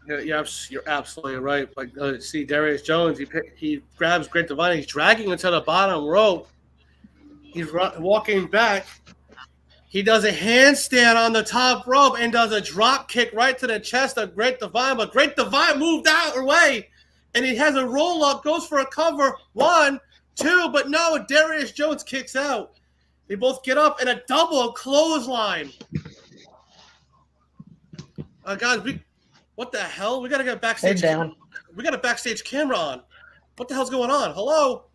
Yeah, you're absolutely right. Like, see, Darius Jones, he grabs Great Divine, he's dragging him to the bottom rope. He's walking back. He does a handstand on the top rope and does a drop kick right to the chest of Great Divine. But Great Divine moved out away, and he has a roll up, goes for a cover. 1, 2, but no, Darius Jones kicks out. They both get up in a double clothesline. Guys, what the hell? We gotta get backstage. Down. We got a backstage camera on. What the hell's going on? Hello?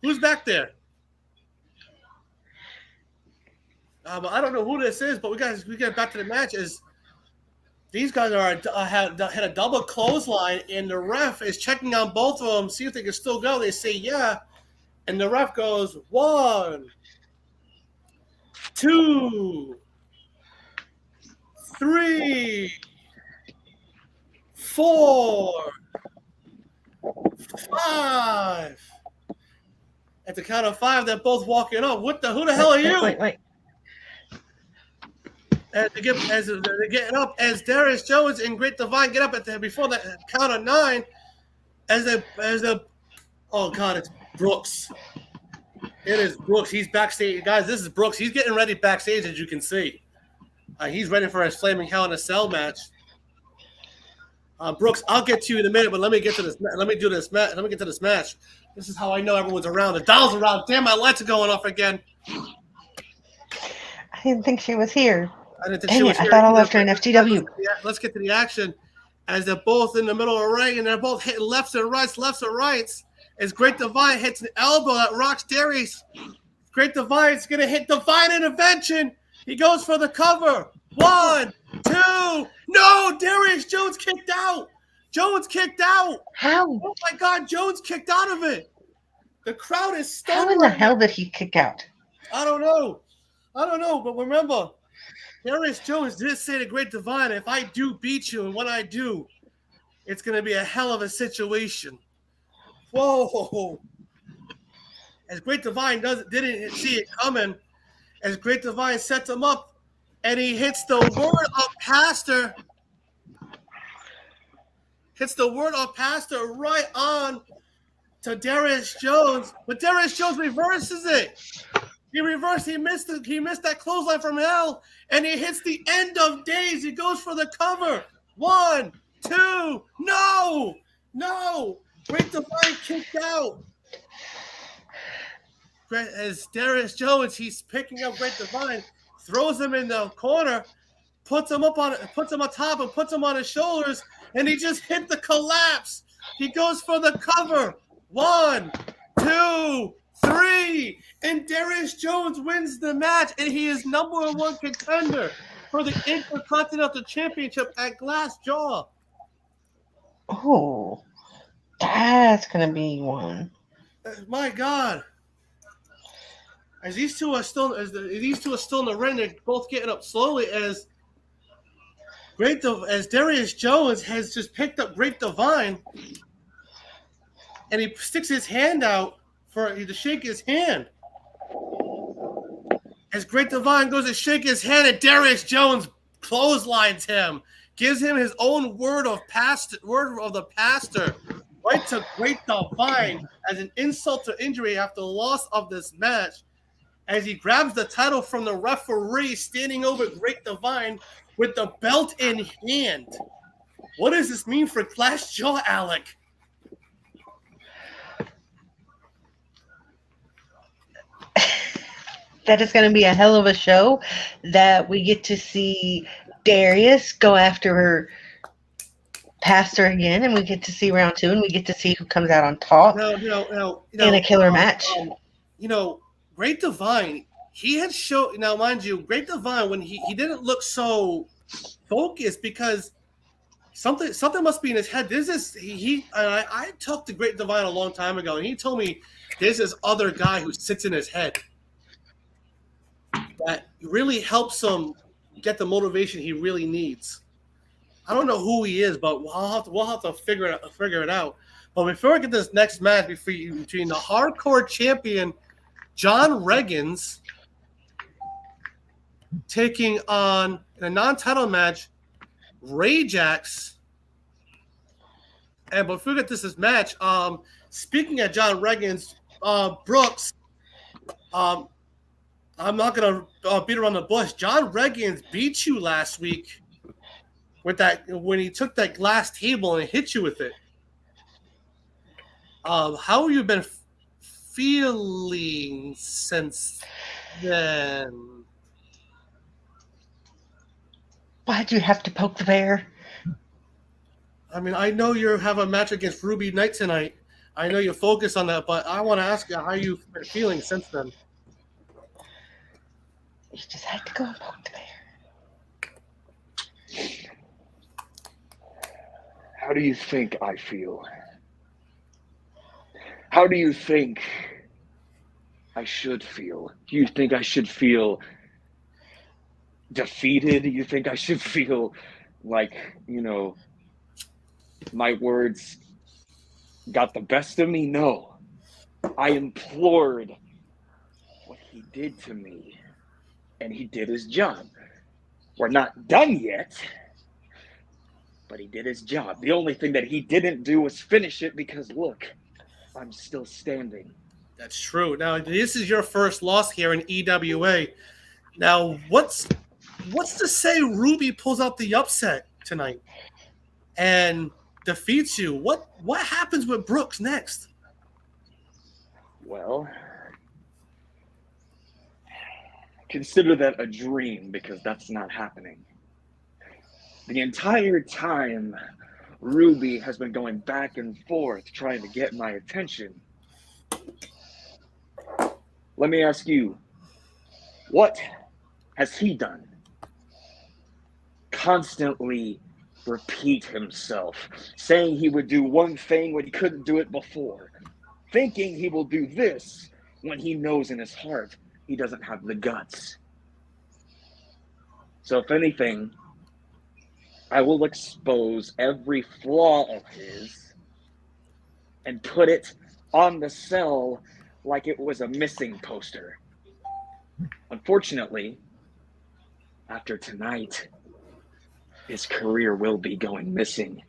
Who's back there? I don't know who this is, but we get back to the match. Is these guys had a double clothesline, and the ref is checking on both of them, see if they can still go. They say yeah, and the ref goes 1, 2, 3, 4, 5. At the count of 5, they're both walking up. Who the hell are you? Wait. As they're getting up, as Darius Jones and Great Divine get up before the count of 9, oh God, it's Brooks. It is Brooks. He's backstage, guys. This is Brooks. He's getting ready backstage, as you can see. He's ready for his Flaming Hell in a Cell match. Brooks, I'll get to you in a minute, but let me get to this. Let me get to this match. This is how I know everyone's around. The doll's around. Damn, my lights are going off again. I didn't think she was here. I thought I left her in FTW. Let's get to the action. As they're both in the middle of the ring, and they're both hitting lefts and rights. As Great Divine hits an elbow that rocks Darius. Great Divine's going to hit Divine Intervention. He goes for the cover. 1, 2. No, Darius Jones kicked out. How? Oh, my God, Jones kicked out of it. The crowd is stunned. How in the hell did he kick out? I don't know, but remember, Darius Jones did say to Great Divine, if I do beat you, and when I do, it's going to be a hell of a situation. Whoa. As Great Divine didn't see it coming, as Great Divine sets him up, and he hits the word of pastor. Right on to Darius Jones, but Darius Jones reverses it. He missed that clothesline from hell, and he hits the end of days. He goes for the cover. 1, 2, no. Great Divine kicked out. As Darius Jones, he's picking up Great Divine, throws him in the corner, puts him on top, and puts him on his shoulders, and he just hit the collapse. He goes for the cover. 1, 2, 3, and Darius Jones wins the match, and he is number 1 contender for the Intercontinental Championship at Glassjaw. Oh, that's gonna be one. My God! As these two are still in the ring, they're both getting up slowly. As Darius Jones has just picked up Great Divine, and he sticks his hand out to shake his hand. As Great Divine goes to shake his hand, and Darius Jones clotheslines him, gives him his own word of the pastor, right to Great Divine as an insult to injury after the loss of this match. As he grabs the title from the referee standing over Great Divine with the belt in hand. What does this mean for Glassjaw, Alec? That is going to be a hell of a show, that we get to see Darius go after her pastor again, and we get to see round 2, and we get to see who comes out on top in a killer match. Great Divine, he had shown. Now, mind you, Great Divine, when he didn't look so focused, because something must be in his head. I talked to Great Divine a long time ago, and he told me there's this other guy who sits in his head that really helps him get the motivation he really needs. I don't know who he is, but we'll have to figure it out. But before we get this next match between the hardcore champion John Reggins taking on, in a non-title match, Rajax And before we get to this match, speaking of John Reagan's, Brooks, I'm not gonna beat around the bush. John Reagan beat you last week with that when he took that glass table and hit you with it. How have you been feeling since then? Why'd you have to poke the bear? I mean, I know you have a match against Ruby Knight tonight. I know you focus on that, but I want to ask you how you've been feeling since then. You just had to go and poke the bear. How do you think I feel? How do you think I should feel? Do you think I should feel defeated? Do you think I should feel like, my words got the best of me? No. I implored what he did to me, and he did his job. We're not done yet, but he did his job. The only thing that he didn't do was finish it because, look, I'm still standing. That's true. Now, this is your first loss here in EWA. Now, what's to say Ruby pulls out the upset tonight and defeats you? What happens with Brooks next? Well, consider that a dream because that's not happening. The entire time, Ruby has been going back and forth trying to get my attention. Let me ask you, what has he done? Constantly repeat himself, saying he would do one thing when he couldn't do it before, thinking he will do this when he knows in his heart he doesn't have the guts. So if anything, I will expose every flaw of his and put it on the cell like it was a missing poster. Unfortunately, after tonight, his career will be going missing.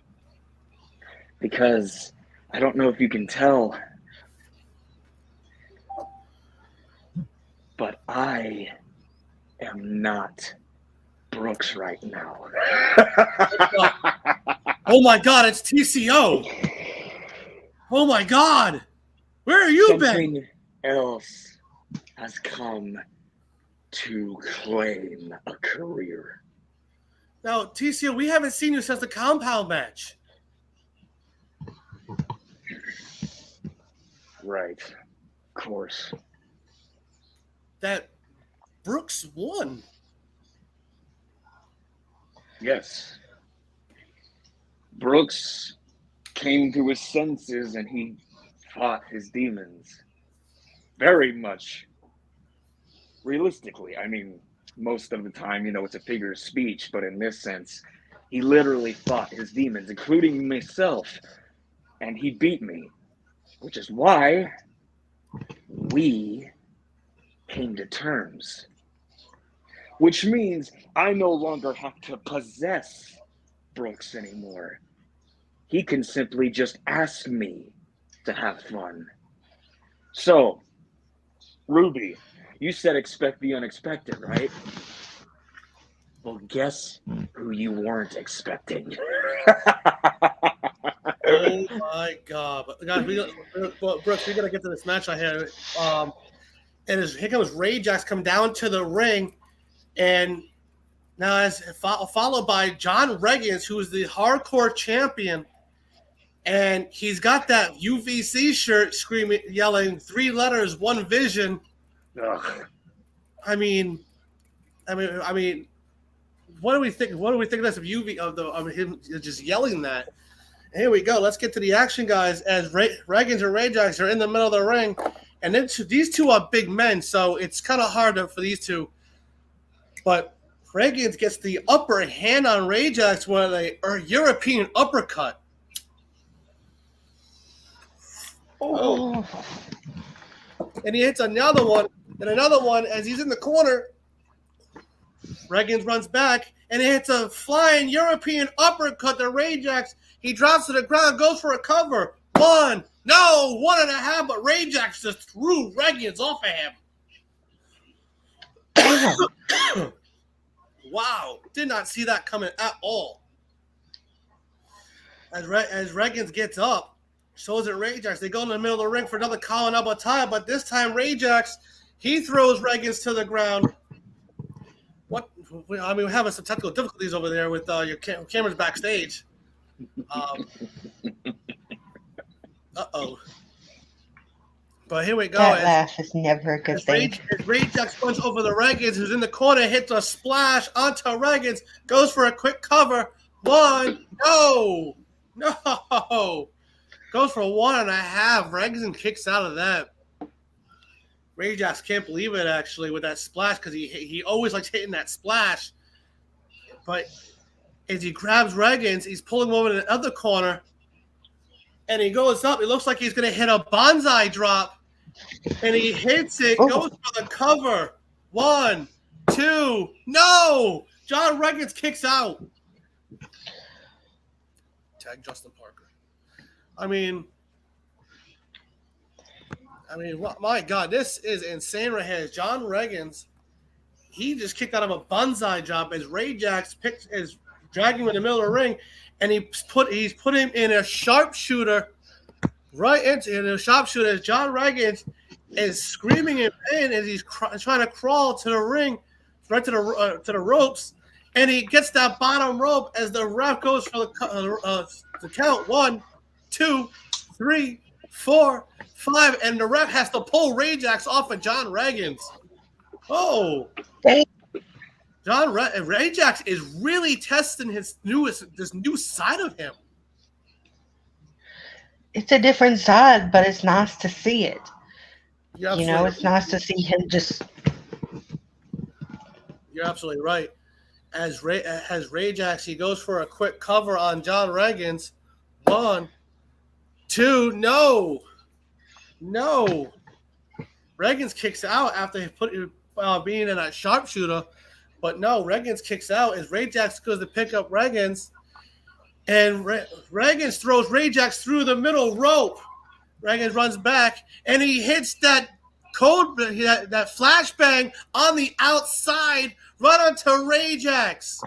Because I don't know if you can tell, but I am not Brooks right now. Oh my God, it's TCO. Oh my God. Where have you been? Something else has come to claim a career. Now, TCO, we haven't seen you since the compound match. Right. Of course. That Brooks won. Yes. Brooks came to his senses and he fought his demons. Very much realistically. I mean, most of the time, it's a figure of speech, but in this sense, he literally fought his demons, including myself, and he beat me, which is why we came to terms. Which means I no longer have to possess Brooks anymore. He can simply just ask me to have fun. So, Ruby, you said expect the unexpected, right? Well, guess who you weren't expecting? Oh my God! But guys, Brooks, we gotta get to this match I had. And here comes Rajax come down to the ring, and now as followed by John Reagans, who is the hardcore champion, and he's got that UVC shirt, screaming, yelling 3 letters, 1 vision. Ugh. I mean, what do we think? What do we think of this of him just yelling that? Here we go. Let's get to the action, guys. As Reagans and Rajax are in the middle of the ring, and then these two are big men, so it's kind of hard for these two. But Reagans gets the upper hand on Rajax with a European uppercut. Oh. And he hits another one, and another one as he's in the corner. Reagans runs back, and it hits a flying European uppercut to Rajax. He drops to the ground, goes for a cover. 1, no, 1.5, but Rajax just threw Reggins off of him. Wow, did not see that coming at all. As Reggins gets up, shows it Rajax. They go in the middle of the ring for another calling up a tie, but this time Rajax, he throws Reggins to the ground. We're having some technical difficulties over there with your cameras backstage. Uh-oh. But here we go. That laugh is never a good thing. Rajax runs over the Reggins, who's in the corner, hits a splash onto Reggins, goes for a quick cover. 1, no. Goes for 1.5. Reggins kicks out of that. Rajax can't believe it, actually, with that splash, because he always likes hitting that splash. But as he grabs Reggins, he's pulling him over to the other corner, and he goes up. It looks like he's going to hit a bonsai drop, and he hits it, goes for the cover. 1, 2, no! John Reggins kicks out. Tag Justin Parker. I mean, my God, this is insane right here. John Reggins, he just kicked out of a bonsai drop as Rajax is dragging him in the middle of the ring, and he's put him in a sharpshooter as John Reggins is screaming in pain as he's trying to crawl to the ring, right to the ropes, and he gets that bottom rope as the ref goes for the count. 1, 2, 3, 4, 5, and the ref has to pull Rajax off of John Reggins. Oh, Rajax is really testing this new side of him. It's a different side, but it's nice to see it. It's nice to see him just. You're absolutely right. As Rajax, he goes for a quick cover on John Reggins. 1, 2, no. Reggins kicks out after being in a sharpshooter, but no, Reggins kicks out as Rajax goes to pick up Reggins, and Reggins throws Rajax through the middle rope. Reggins runs back, and he hits that flashbang on the outside right onto Rajax.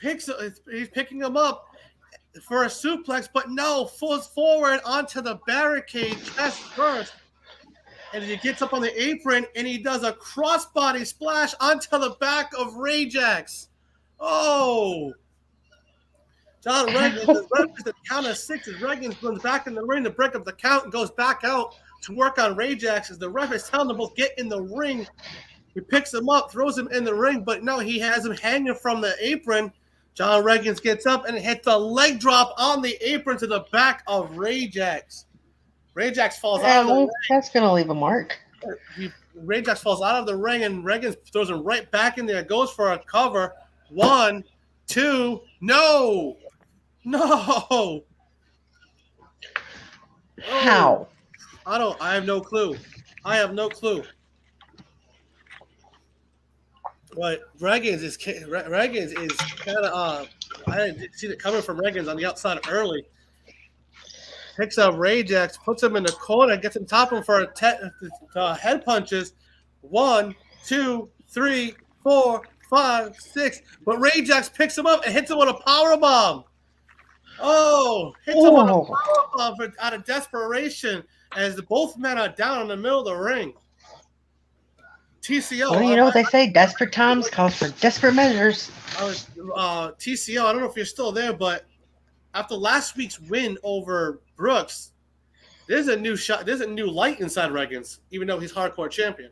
He's picking him up for a suplex, but no, falls forward onto the barricade chest first. And he gets up on the apron, and he does a crossbody splash onto the back of Rajax. John Reggins is the count of 6 as Reggins runs back in the ring to break up the count and goes back out to work on Rajax as the ref is telling them both get in the ring. He picks him up, throws him in the ring, but no, he has him hanging from the apron. John Reggins gets up and hits a leg drop on the apron to the back of Rajax. Rajax falls out of the ring. That's going to leave a mark. Rajax falls out of the ring, and Reggins throws him right back in there. Goes for a cover. 1, 2, no. How? I have no clue. But Reggins is kind of I didn't see it coming from Reggins on the outside early. Picks up Rajax, puts him in the corner, gets him top him for head punches. 1, 2, 3, 4, 5, 6. But Rajax picks him up and hits him with a power bomb. Hits him with a power bomb out of desperation as both men are down in the middle of the ring. TCO. Well, you know what they say, desperate times calls for desperate measures. TCO, I don't know if you're still there, but after last week's win over Brooks, there's a new light inside Reggins, even though he's hardcore champion.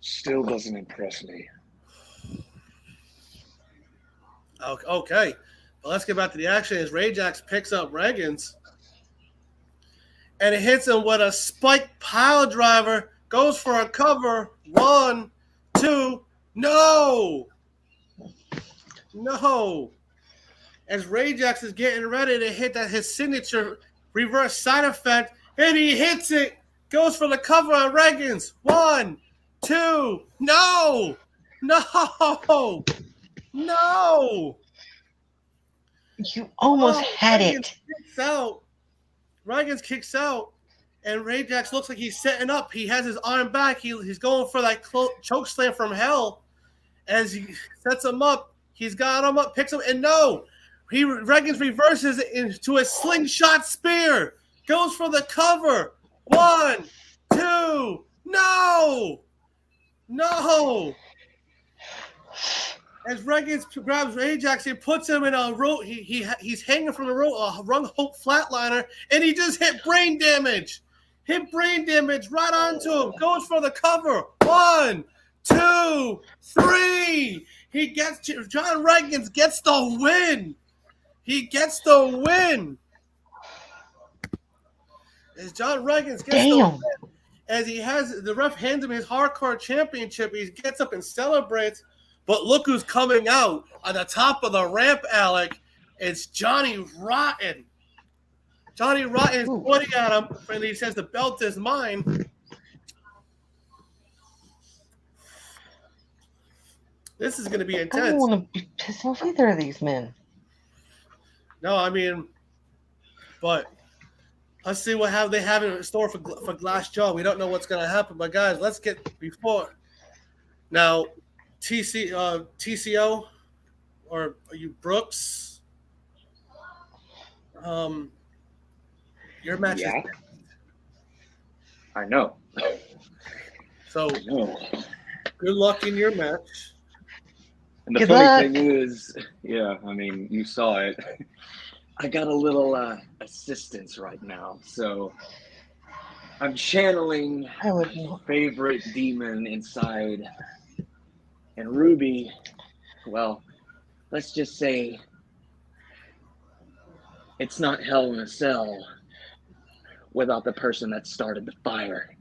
Still doesn't impress me. Okay. Well, let's get back to the action as Rajax picks up Reggins and it hits him with a spike pile driver, goes for a cover. 1, 2, no. As Rajax is getting ready to hit his signature reverse side effect, and he hits it, goes for the cover on Reggins. 1, 2. No! No! No! You almost had Reagan it. Kicks out. Reagan kicks out, and Ajax looks like he's setting up. He has his arm back. He's going for that choke slam from hell. As he sets him up, he's got him up, picks him, and no! Reagan reverses it into a slingshot spear. Goes for the cover. 1, 2, no! No! As Reagan grabs Ajax, he puts him in a rope. He's hanging from the rope, a Rung Hope flatliner, and he just hit brain damage. Hit brain damage right onto him. Goes for the cover. 1, 2, 3. John Reagan gets the win. He gets the win. As John Reagan gets the win, as the ref hands him his hardcore championship, he gets up and celebrates. But look who's coming out on the top of the ramp, Alec. It's Johnny Rotten. Johnny Rotten is pointing at him, and he says, the belt is mine. This is going to be intense. I don't want to piss off either of these men. No, I mean, but let's see what they have in store for Glass Jaw. We don't know what's going to happen. But, guys, let's get before. Now, TCO, or are you Brooks? Your match is. I know. So, good luck in your match. And the funny thing is, I mean, you saw it. I got a little assistance right now, so I'm channeling my favorite demon inside. And Ruby, well, let's just say it's not Hell in a Cell without the person that started the fire.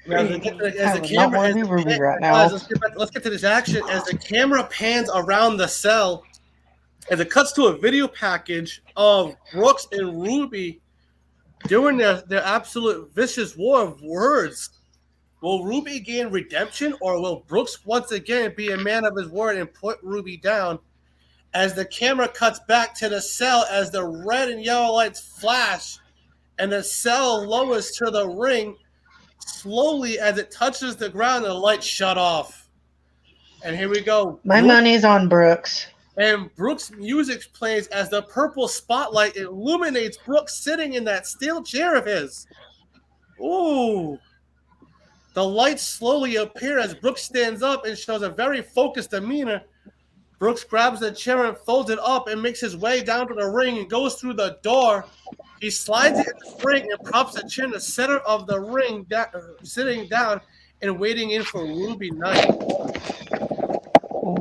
Let's get to this action. As the camera pans around the cell, as it cuts to a video package of Brooks and Ruby doing their absolute vicious war of words. Will Ruby gain redemption, or will Brooks once again be a man of his word and put Ruby down? As the camera cuts back to the cell, as the red and yellow lights flash, and the cell lowers to the ring, slowly as it touches the ground, and the lights shut off. And here we go. My money's on Brooks. And Brooks' music plays as the purple spotlight illuminates Brooks sitting in that steel chair of his. Ooh. The lights slowly appear as Brooks stands up and shows a very focused demeanor. Brooks grabs the chair and folds it up and makes his way down to the ring and goes through the door. He slides it in the ring and props the chair in the center of the ring, sitting down and waiting in for Ruby Knight.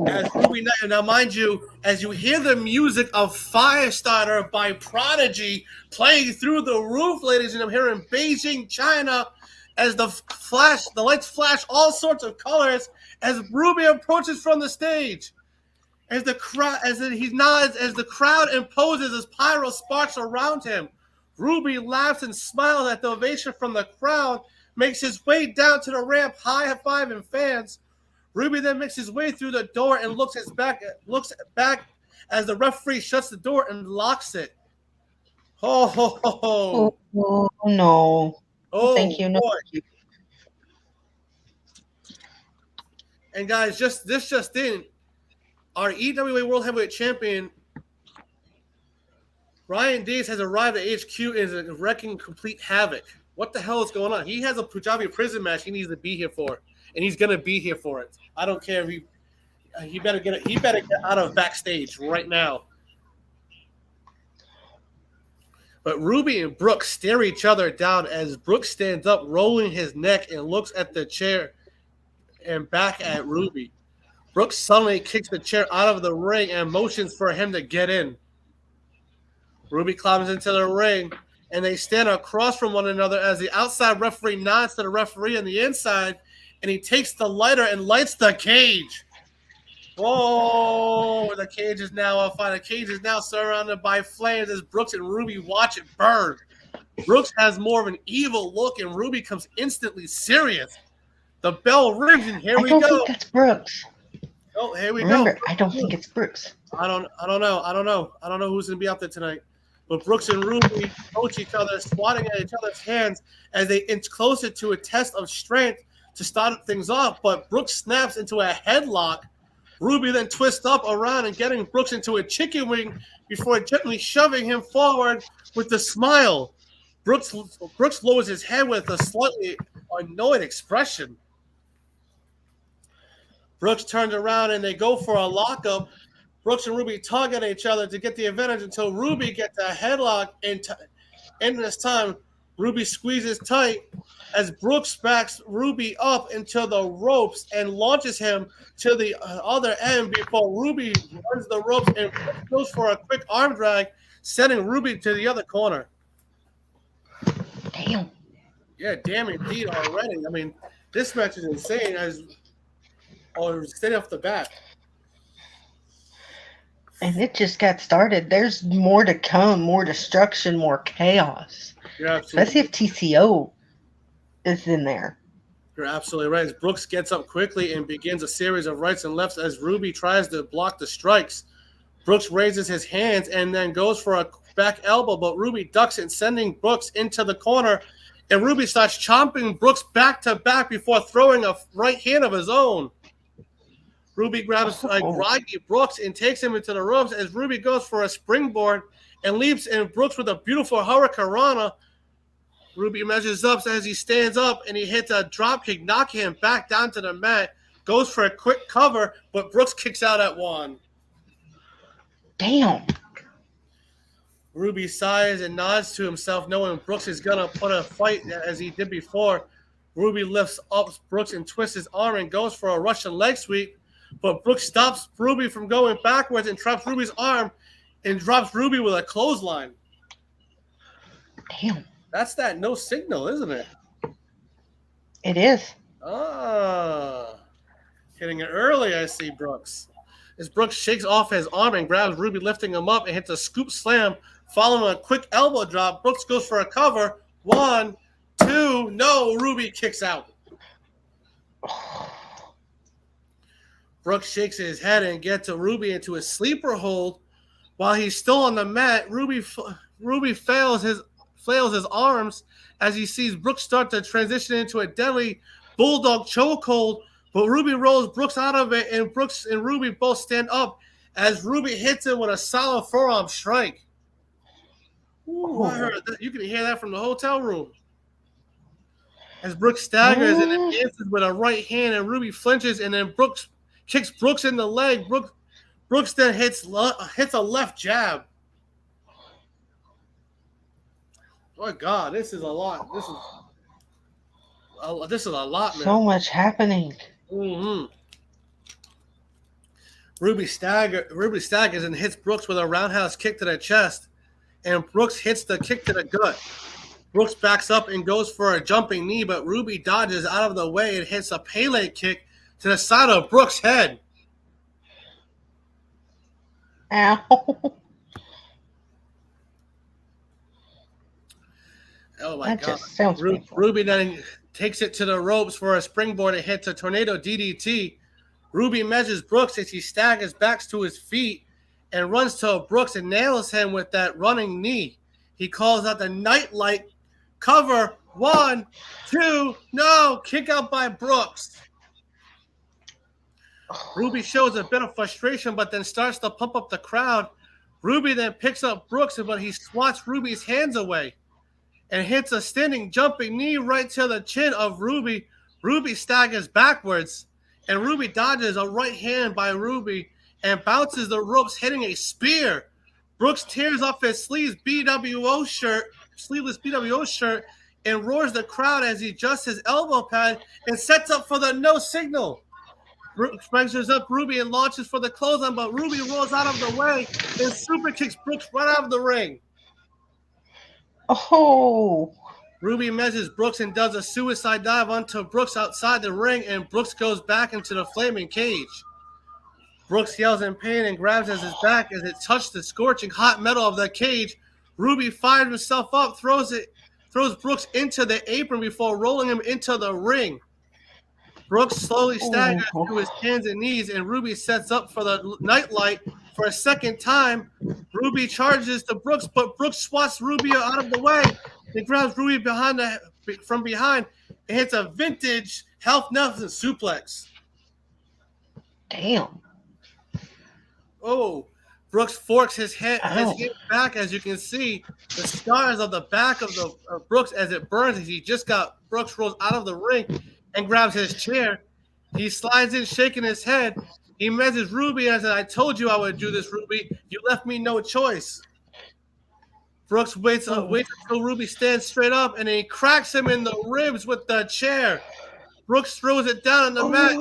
As Ruby Knight, now mind you, as you hear the music of Firestarter by Prodigy playing through the roof, ladies and gentlemen, here in Beijing, China, as the lights flash all sorts of colors as Ruby approaches from the stage. As the crowd, he nods as the crowd imposes as pyro sparks around him. Ruby laughs and smiles at the ovation from the crowd, makes his way down to the ramp, high-fiving fans. Ruby then makes his way through the door and looks back as the referee shuts the door and locks it. Ho, ho, ho, ho. Oh, no. Oh, thank you. No. And guys, just in, our EWA World Heavyweight Champion Ryan Days has arrived at HQ and is wrecking complete havoc. What the hell is going on? He has a Punjabi prison match he needs to be here for, and he's gonna be here for it. I don't care if he better get out of backstage right now. But Ruby and Brooks stare each other down as Brooks stands up, rolling his neck, and looks at the chair and back at Ruby. Brooks suddenly kicks the chair out of the ring and motions for him to get in. Ruby climbs into the ring, and they stand across from one another as the outside referee nods to the referee on the inside, and he takes the lighter and lights the cage. Whoa, the cage is now on fire. The cage is now surrounded by flames as Brooks and Ruby watch it burn. Brooks has more of an evil look, and Ruby comes instantly serious. The bell rings, and here we I don't go. think that's Brooks. Oh, here we Remember, go. I don't think it's Brooks. I don't know. I don't know who's gonna be out there tonight. But Brooks and Ruby approach each other, swatting at each other's hands as they inch closer to a test of strength to start things off. But Brooks snaps into a headlock. Ruby then twists up around and getting Brooks into a chicken wing before gently shoving him forward with a smile. Brooks lowers his head with a slightly annoyed expression. Brooks turns around and they go for a lockup. Brooks and Ruby tug at each other to get the advantage until Ruby gets a headlock. And in this time, Ruby squeezes tight as Brooks backs Ruby up into the ropes and launches him to the other end before Ruby runs the ropes and goes for a quick arm drag, sending Ruby to the other corner. Damn. Yeah, damn indeed already. I mean, this match is insane straight off the bat. And it just got started. There's more to come, more destruction, more chaos. You're absolutely, Especially if TCO is in there. you're absolutely right. As Brooks gets up quickly and begins a series of rights and lefts as Ruby tries to block the strikes. Brooks raises his hands and then goes for a back elbow, but Ruby ducks it, sending Brooks into the corner. And Ruby starts chomping Brooks back to back before throwing a right hand of his own. Ruby grabs groggy Brooks and takes him into the ropes as Ruby goes for a springboard and leaps in Brooks with a beautiful hurricanrana. Ruby measures up as he stands up and he hits a drop kick, knocking him back down to the mat. Goes for a quick cover, but Brooks kicks out at one. Damn. Ruby sighs and nods to himself, knowing Brooks is going to put a fight as he did before. Ruby lifts up Brooks and twists his arm and goes for a Russian leg sweep. But Brooks stops Ruby from going backwards and traps Ruby's arm and drops Ruby with a clothesline. Damn. That's that no signal, isn't it? It is. Hitting it early, I see Brooks. As Brooks shakes off his arm and grabs Ruby, lifting him up and hits a scoop slam, following a quick elbow drop. Brooks goes for a cover. 1, 2, no, Ruby kicks out. Brooks shakes his head and gets Ruby into a sleeper hold. While he's still on the mat, Ruby flails his arms as he sees Brooks start to transition into a deadly bulldog chokehold. But Ruby rolls Brooks out of it, and Brooks and Ruby both stand up as Ruby hits him with a solid forearm strike. Ooh, I heard that. You can hear that from the hotel room. As Brooks staggers and advances with a right hand, and Ruby flinches, and then Brooks kicks Brooks in the leg. Brooks then hits a left jab. Oh God, this is a lot. This is a lot, man. So much happening. Mm-hmm. Ruby staggers and hits Brooks with a roundhouse kick to the chest, and Brooks hits the kick to the gut. Brooks backs up and goes for a jumping knee, but Ruby dodges out of the way and hits a Pele kick to the side of Brooks' head. Ow. Oh my That God. just sounds painful. Ruby then takes it to the ropes for a springboard and hits a tornado DDT. Ruby measures Brooks as he staggers back to his feet and runs to Brooks and nails him with that running knee. He calls out the nightlight cover. 1, 2, no, kick out by Brooks. Ruby shows a bit of frustration, but then starts to pump up the crowd. Ruby then picks up Brooks, but he swats Ruby's hands away and hits a standing jumping knee right to the chin of Ruby. Ruby staggers backwards, and Ruby dodges a right hand by Ruby and bounces the ropes, hitting a spear. Brooks tears off his sleeveless BWO shirt, and roars the crowd as he adjusts his elbow pad and sets up for the no signal. Brooks measures up Ruby and launches for the clothesline, but Ruby rolls out of the way and super kicks Brooks right out of the ring. Oh. Ruby measures Brooks and does a suicide dive onto Brooks outside the ring, and Brooks goes back into the flaming cage. Brooks yells in pain and grabs at his back as it touches the scorching hot metal of the cage. Ruby fires himself up, throws it throws Brooks into the apron before rolling him into the ring. Brooks slowly staggers to his hands and knees, and Ruby sets up for the nightlight for a second time. Ruby charges to Brooks, but Brooks swats Ruby out of the way and grabs Ruby from behind and hits a vintage Health Nelson suplex. Damn. Oh, Brooks forks his head back, as you can see the scars of the back of Brooks as it burns. As he just got Brooks rolls out of the ring and grabs his chair. He slides in, shaking his head. He messages Ruby and says, "I told you I would do this, Ruby. You left me no choice." Brooks waits until Ruby stands straight up, and he cracks him in the ribs with the chair. Brooks throws it down on the mat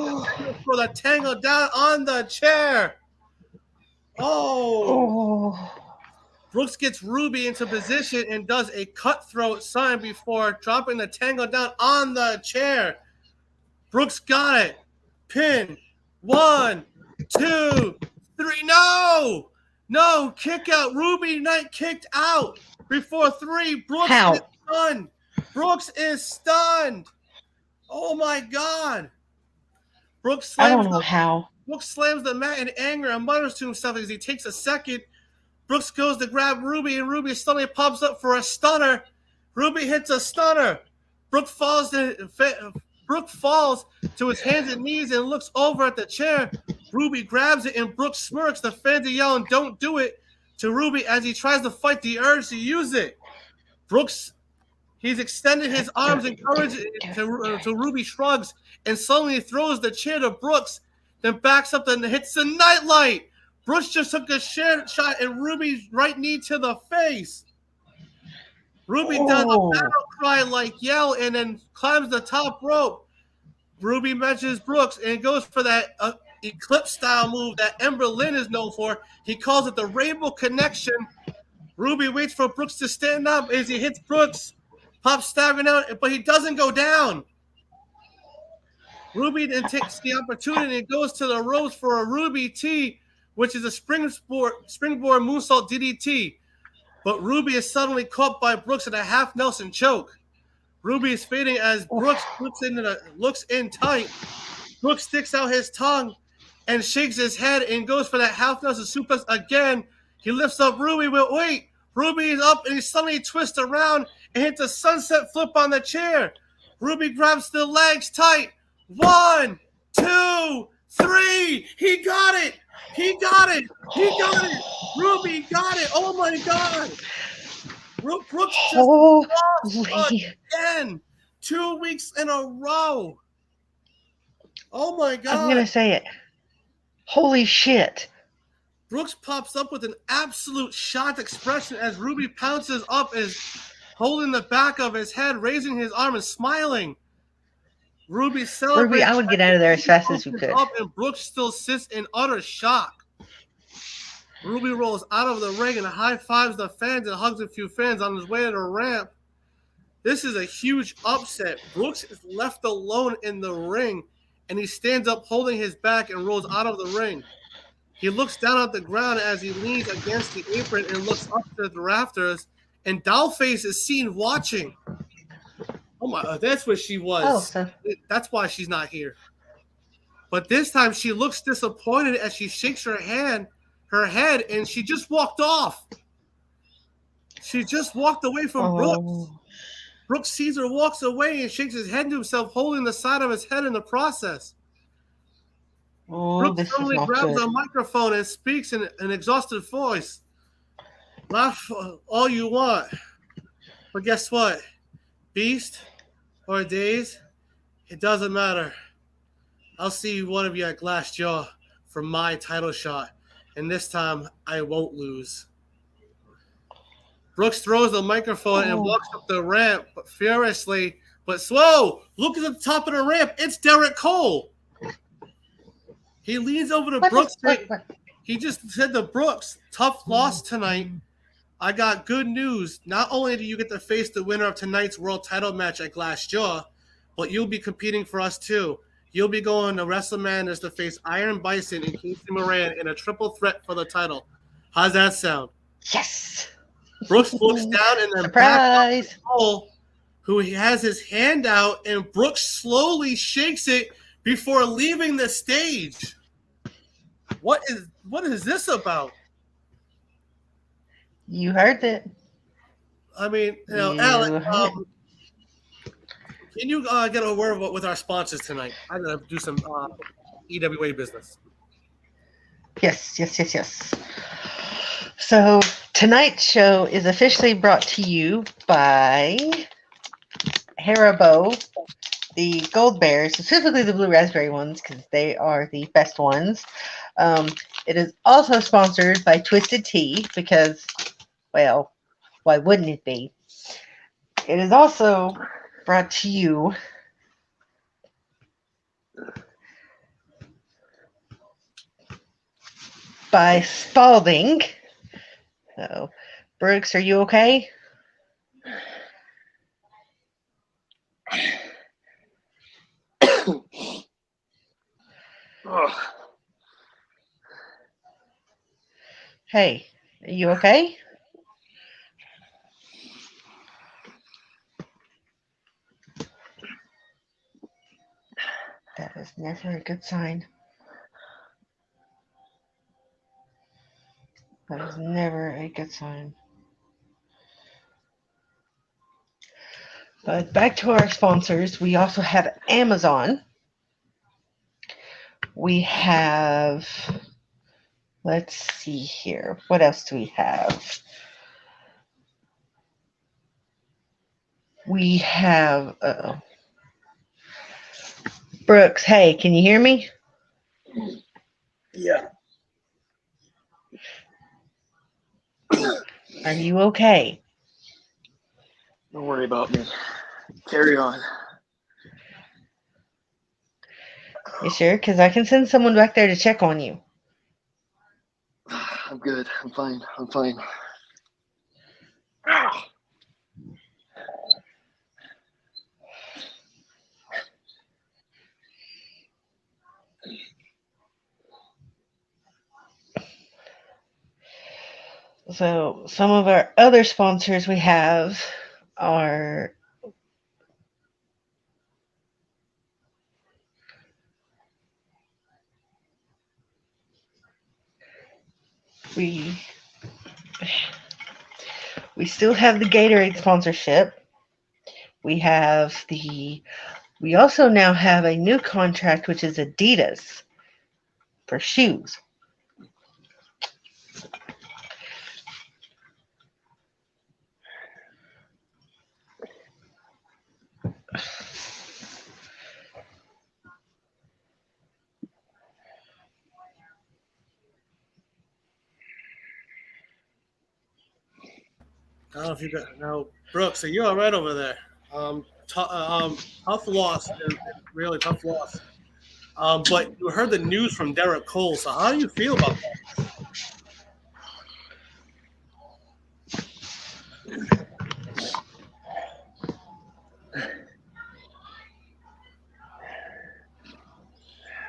for the tangle down on the chair. Brooks gets Ruby into position and does a cutthroat sign before dropping the tangle down on the chair. Brooks got it. Pin. 1, 2, 3. No, kick out. Ruby Knight kicked out before 3. Brooks is stunned. Brooks is stunned. Oh my God. Brooks slams I don't know how. Brooks slams the mat in anger and mutters to himself as he takes a second. Brooks goes to grab Ruby, and Ruby suddenly pops up for a stunner. Ruby hits a stunner. Brooks falls to his hands and knees and looks over at the chair. Ruby grabs it, and Brooks smirks. The fans are yelling, "Don't do it," to Ruby as he tries to fight the urge to use it. Brooks, he's extended his arms and courage to Ruby shrugs and suddenly throws the chair to Brooks, then backs up and hits the nightlight. Brooks just took a shot at Ruby's right knee to the face. Ruby does a battle cry like yell and then climbs the top rope. Ruby mentions Brooks and goes for that Eclipse style move that Ember Lynn is known for. He calls it the Rainbow Connection. Ruby waits for Brooks to stand up as he hits Brooks, pops staggering out, but he doesn't go down. Ruby then takes the opportunity and goes to the ropes for a Ruby T, which is a springboard moonsault DDT. But Ruby is suddenly caught by Brooks in a half Nelson choke. Ruby is fading as Brooks looks in tight. Brooks sticks out his tongue and shakes his head and goes for that half Nelson suplex again. He lifts up Ruby, but wait, Ruby is up and he suddenly twists around and hits a sunset flip on the chair. Ruby grabs the legs tight. 1, 2, 3. He got it. Ruby got it. Oh my God. Brooks just lost again. 2 weeks in a row. Oh my God. I'm going to say it. Holy shit. Brooks pops up with an absolute shocked expression as Ruby pounces up, is holding the back of his head, raising his arm and smiling. Ruby celebrates. Ruby, I would get out of there as fast as you could. And Brooks still sits in utter shock. Ruby rolls out of the ring and high fives the fans and hugs a few fans on his way to the ramp. This is a huge upset. Brooks is left alone in the ring, and he stands up holding his back and rolls out of the ring. He looks down at the ground as he leans against the apron and looks up to the rafters, and Dollface is seen watching. Oh my, that's where she was. That's why she's not here. But this time she looks disappointed as she shakes her head, and she just walked off. She just walked away from Brooks. Brooks sees her, walks away, and shakes his head to himself, holding the side of his head in the process. Brooks suddenly grabs a microphone and speaks in an exhausted voice. Laugh all you want, but guess what? Beast or Days, it doesn't matter. I'll see one of you at Glassjaw for my title shot, and this time I won't lose. Brooks throws the microphone and walks up the ramp, but furiously. But slow! Look at the top of the ramp. It's Derek Cole. He leans over to Brooks. He just said to Brooks, "Tough loss tonight. I got good news. Not only do you get to face the winner of tonight's world title match at Glassjaw, but you'll be competing for us too. You'll be going to WrestleMania to face Iron Bison and Casey Moran in a triple threat for the title. How's that sound?" Yes. Brooks looks down and then surprise. Cole who has his hand out, and Brooks slowly shakes it before leaving the stage. What is this about? You heard it. I mean, You Alec, heard it. can you get a word with our sponsors tonight? I'm gonna do some EWA business. Yes. So tonight's show is officially brought to you by Haribo, the Gold Bears, specifically the blue raspberry ones, because they are the best ones. It is also sponsored by Twisted Tea because, well, why wouldn't it be? It is also brought to you by Spalding. So, Brooks, are you okay? Hey, are you okay? That is never a good sign. That is never a good sign. But back to our sponsors, we also have Amazon. We have, let's see here. What else do we have? We have Brooks. Hey, can you hear me? Yeah. Are you okay? Don't worry about me. Carry on. You sure? Because I can send someone back there to check on you. I'm good. I'm fine. So some of our other sponsors we have are we still have the Gatorade sponsorship. We also now have a new contract, which is Adidas for shoes. I don't know if you got now, Brooks. Are you all right over there? Tough loss, really tough loss. But you heard the news from Derek Cole. So how do you feel about that?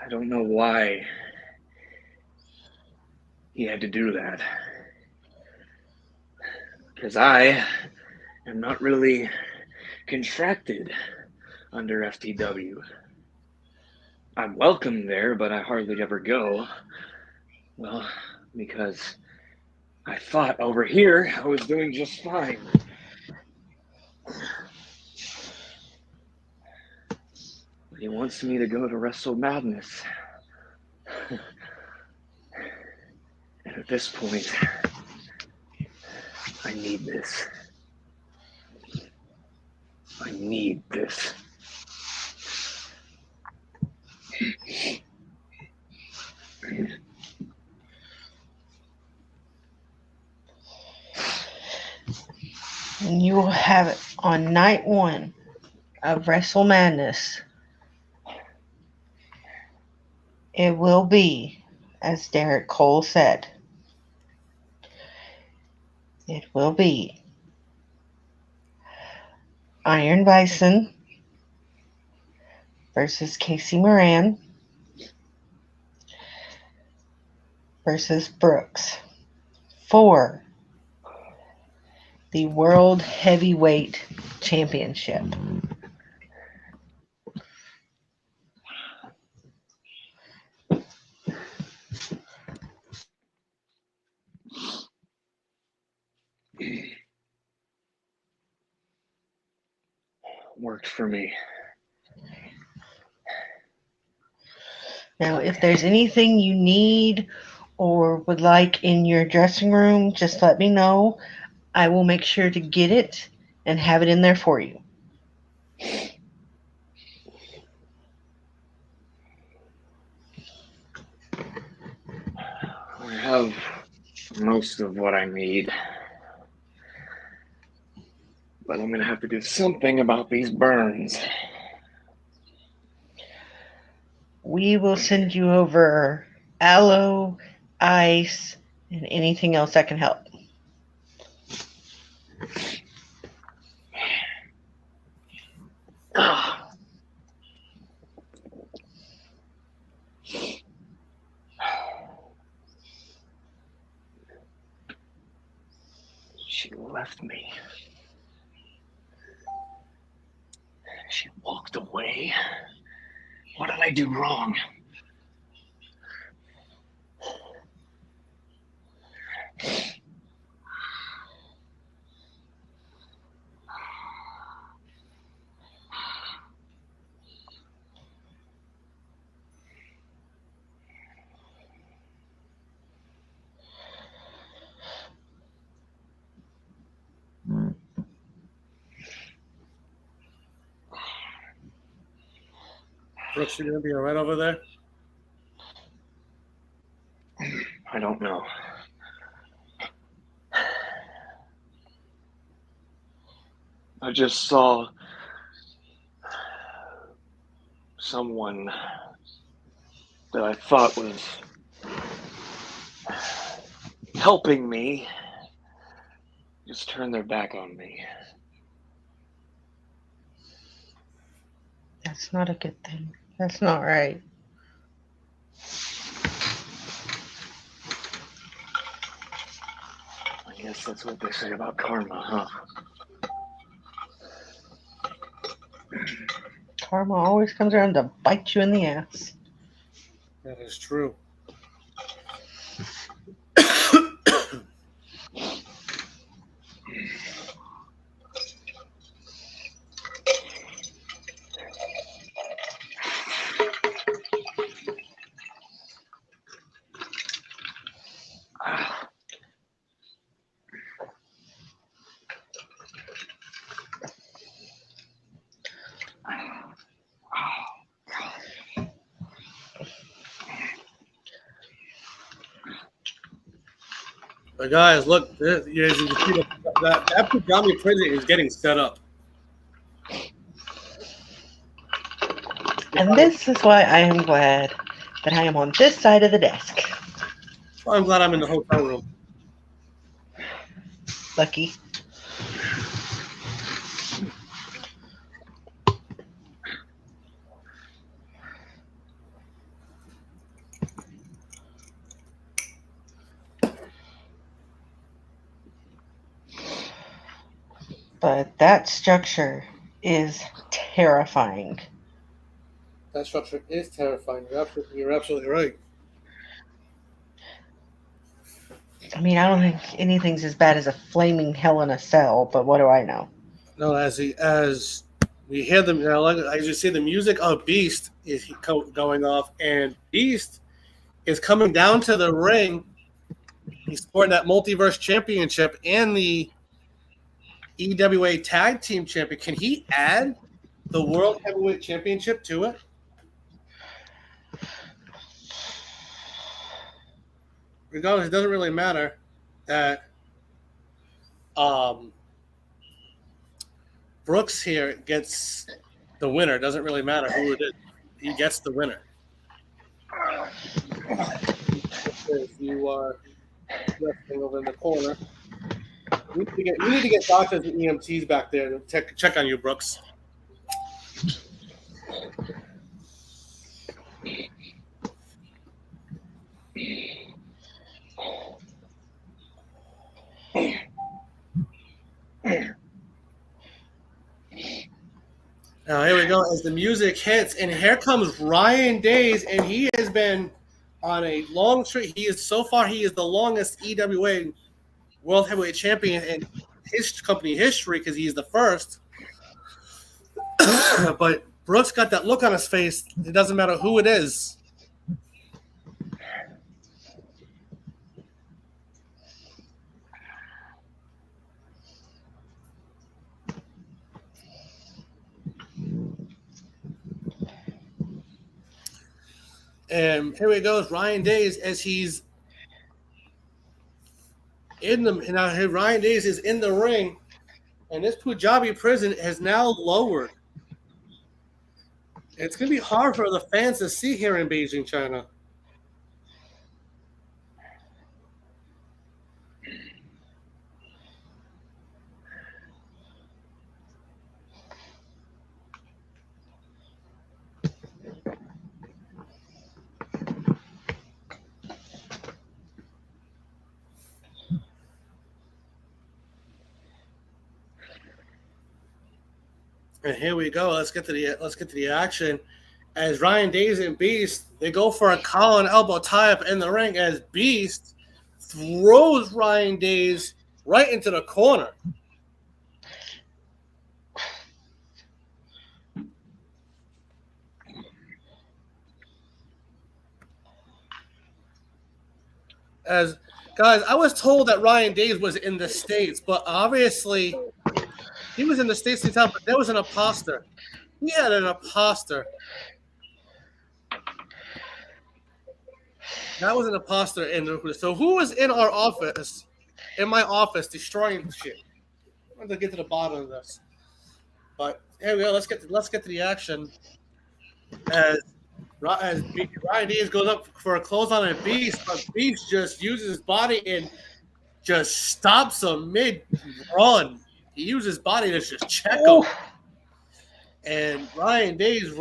I don't know why he had to do that. Because I am not really contracted under FTW. I'm welcome there, but I hardly ever go. Well, because I thought over here I was doing just fine. But he wants me to go to Wrestle Madness. And at this point, I need this. I need this. And you will have it on night 1 of Wrestle Madness. It will be, as Derek Cole said, it will be Iron Bison versus Casey Moran versus Brooks for the World Heavyweight Championship. Worked for me. Now, if there's anything you need or would like in your dressing room, just let me know. I will make sure to get it and have it in there for you. I have most of what I need. But I'm going to have to do something about these burns. We will send you over aloe, ice, and anything else that can help. She left me. She walked away. What did I do wrong? Brooks, you gonna be all right over there? I don't know. I just saw someone that I thought was helping me just turn their back on me. That's not a good thing. That's not right. I guess that's what they say about karma, huh? Karma always comes around to bite you in the ass. That is true. But guys, look, as you can see, that Pugami prison is getting set up. And this is why I am glad that I am on this side of the desk. Well, I'm glad I'm in the hotel room. Lucky. But that structure is terrifying. That structure is terrifying. You're absolutely right. I mean, I don't think anything's as bad as a flaming hell in a cell, but what do I know? No, as we hear them, you know, as you see, the music of Beast is going off, and Beast is coming down to the ring. He's sporting that Multiverse Championship and the EWA Tag Team Champion. Can he add the World Heavyweight Championship to it? Regardless, it doesn't really matter that Brooks here gets the winner. It doesn't really matter who it is. He gets the winner. If you are resting over in the corner, we need to get doctors and EMTs back there to check on you, Brooks. Now here we go as the music hits, and here comes Ryan Days, and he has been on a long streak. He is the longest EWA World Heavyweight Champion in his company history because he's the first. But Brooks got that look on his face. It doesn't matter who it is. And here he goes, Ryan Days, as he's in the now. Ryan Days is in the ring, and this Punjabi prison has now lowered. It's going to be hard for the fans to see here in Beijing, China. And here we go. Let's get to the action. As Ryan Days and Beast, they go for a collar and elbow tie-up in the ring as Beast throws Ryan Days right into the corner. As guys, I was told that Ryan Days was in the States, but obviously he was in the States at the time, but there was an imposter. He had an imposter. That was an imposter in the so who was in our office, in my office, destroying shit? I'm going to get to the bottom of this. But here we go. Let's get to the action. As Ryan Days goes up for a clothesline on Beast, but Beast just uses his body and just stops him mid-run. He uses his body to just check him. And Ryan Days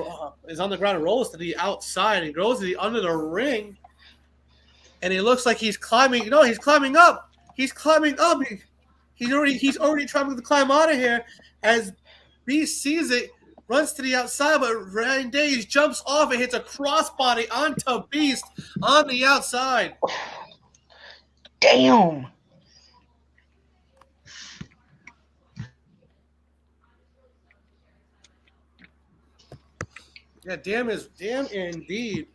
is on the ground and rolls to the outside and goes to the under the ring. And he looks like he's climbing. No, he's climbing up. He's climbing up. He's already trying to climb out of here. As Beast sees it, runs to the outside, but Ryan Days jumps off and hits a crossbody onto Beast on the outside. Damn. Yeah, damn indeed.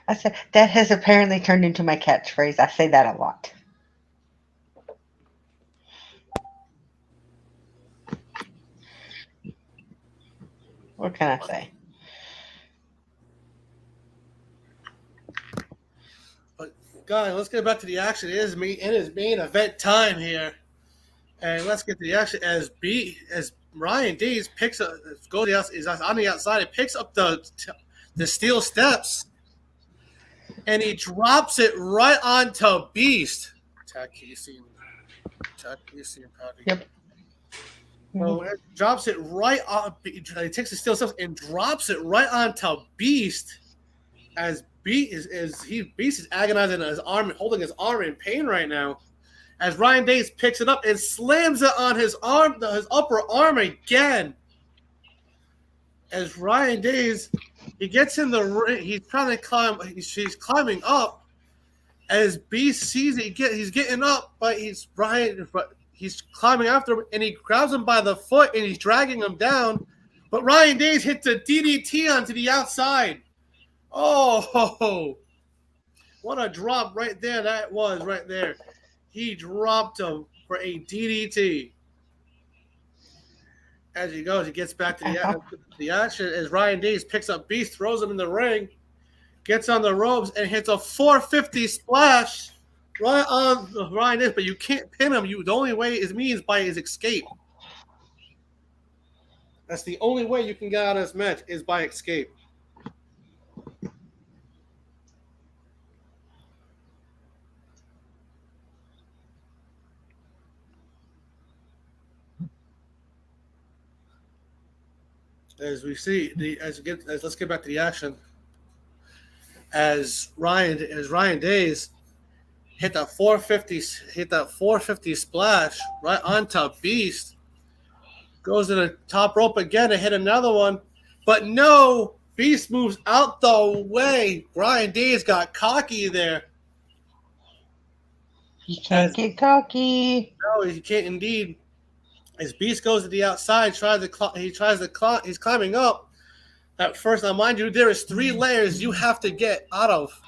I said that has apparently turned into my catchphrase. I say that a lot. What can I say? But guys, let's get back to the action. It is main event time here, and let's get to the action as Ryan Days picks up, is on the outside. It picks up the steel steps, and he drops it right onto Beast. Takisi and Patty. Yep. So it drops it right on. He takes the steel steps and drops it right onto Beast. As Beast is agonizing his arm, holding his arm in pain right now. As Ryan Days picks it up and slams it on his arm, his upper arm again. As Ryan Days, he gets in the ring, he's trying to climb. He's climbing up. As Beast sees it, he's getting up, but he's climbing after him, and he grabs him by the foot and he's dragging him down. But Ryan Days hits a DDT onto the outside. Oh, what a drop right there that was right there. He dropped him for a DDT. As he goes, he gets back to the action as Ryan Days picks up Beast, throws him in the ring, gets on the ropes, and hits a 450 splash right on Ryan Days. But you can't pin him. The only way is by his escape. That's the only way you can get out of this match is by escape. As we see, let's get back to the action. As Ryan Days hit that 450 splash right onto Beast, Goes to the top rope again to hit another one. But no, Beast moves out the way. Ryan Days got cocky there. You can't get cocky. No, he can't indeed. As Beast goes to the outside, he's climbing up. At first, now mind you, there is 3 layers you have to get out of.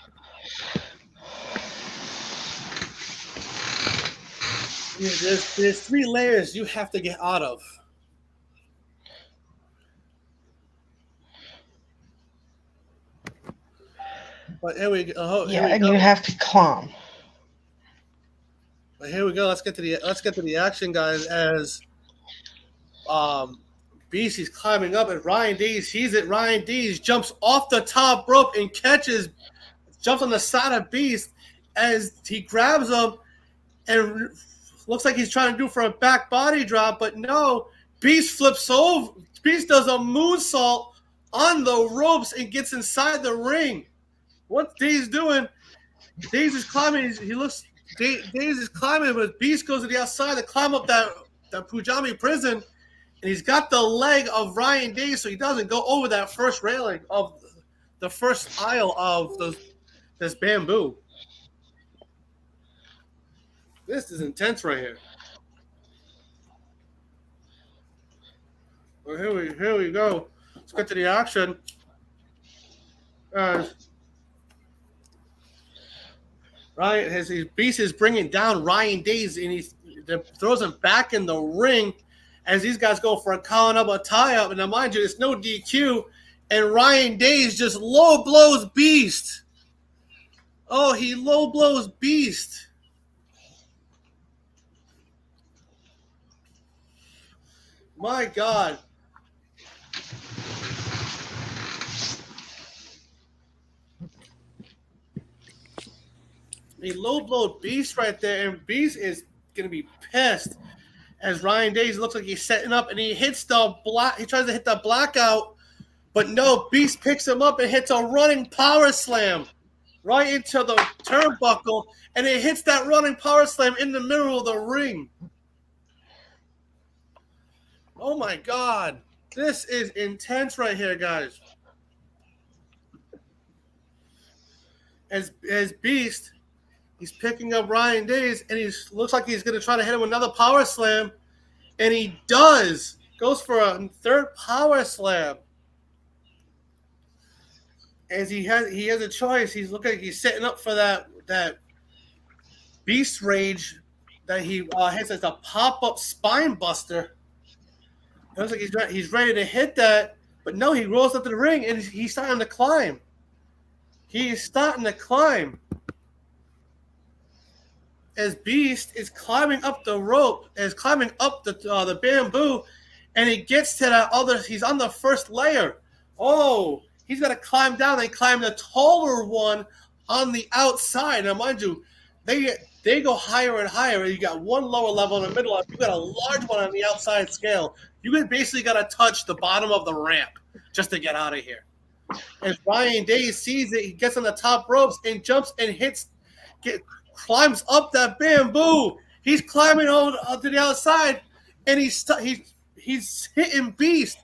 There's 3 layers you have to get out of. But here we go. You have to climb. But here we go. Let's get to the action, guys. As Beast is climbing up, and Ryan Days sees it. Ryan Days jumps off the top rope and jumps on the side of Beast as he grabs him, and looks like he's trying to do for a back body drop, but no. Beast flips over. Beast does a moonsault on the ropes and gets inside the ring. What Days doing? Days is climbing. Days is climbing, but Beast goes to the outside to climb up that Pujami prison, and he's got the leg of Ryan Days, so he doesn't go over that first railing of the first aisle of this bamboo. This is intense right here. Well, here we go. Let's get to the action. Beast is bringing down Ryan Days, and he throws him back in the ring as these guys go for a calling up, a tie-up. And now, mind you, it's no DQ, and Ryan Days just low blows Beast. Oh, he low blows Beast. My God. He low-blowed Beast right there, and Beast is going to be pissed as Ryan Days looks like he's setting up, and he hits the block. He tries to hit the blackout, but no, Beast picks him up and hits a running power slam right into the turnbuckle, and it hits that running power slam in the middle of the ring. Oh, my God. This is intense right here, guys. As Beast... He's picking up Ryan Days, and he looks like he's going to try to hit him with another power slam, and he does. Goes for a third power slam. As he has a choice. He's looking like he's setting up for that Beast Rage that he hits as a pop-up spine buster. It looks like he's ready to hit that, but no, he rolls up to the ring, and he's starting to climb. He's starting to climb. As Beast is climbing up the rope, climbing up the bamboo, and he gets to that other. He's on the first layer. Oh, he's got to climb down. They climb the taller one on the outside. Now, mind you, they go higher and higher. You got one lower level in the middle. You got a large one on the outside scale. You basically got to touch the bottom of the ramp just to get out of here. As Ryan Days sees it, he gets on the top ropes and jumps and climbs up that bamboo. He's climbing over to the outside, and he's hitting Beast,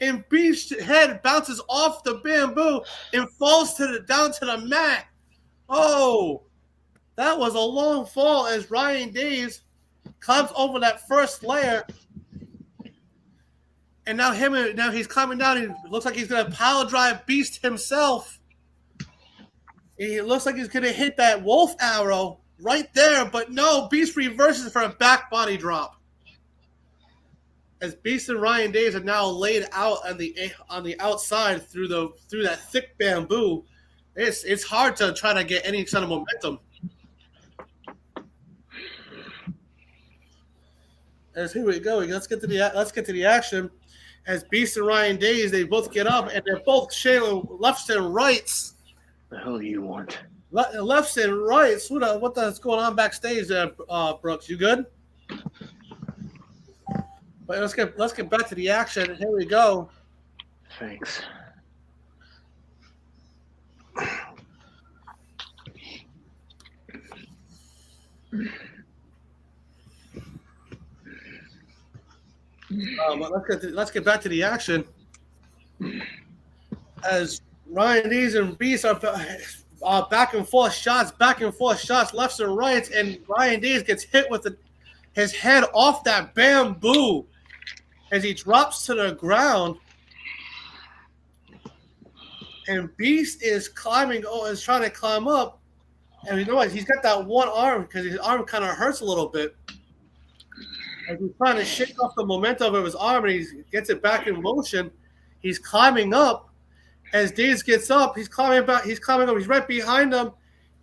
and Beast's head bounces off the bamboo and falls down to the mat. Oh, that was a long fall as Ryan Days climbs over that first layer, and now he's climbing down. He looks like he's gonna power drive Beast himself. He looks like he's going to hit that wolf arrow right there, but no, Beast reverses for a back body drop. As Beast and Ryan Days are now laid out on the outside through that thick bamboo, it's hard to try to get any kind of momentum. As here we go, let's get to the action. As Beast and Ryan Days, they both get up and they're both shailing lefts and rights. The hell do you want? Lefts and rights. What's going on backstage there, Brooks? You good? But let's get back to the action. Here we go. Thanks. But let's get back to the action. As Ryan Dees and Beast are back and forth shots, lefts and rights, and Ryan Dees gets hit with his head off that bamboo as he drops to the ground. And Beast is trying to climb up. And you know what? He's got that one arm because his arm kind of hurts a little bit. And he's trying to shake off the momentum of his arm, and he gets it back in motion. He's climbing up. As Dees gets up, he's climbing up. He's right behind him,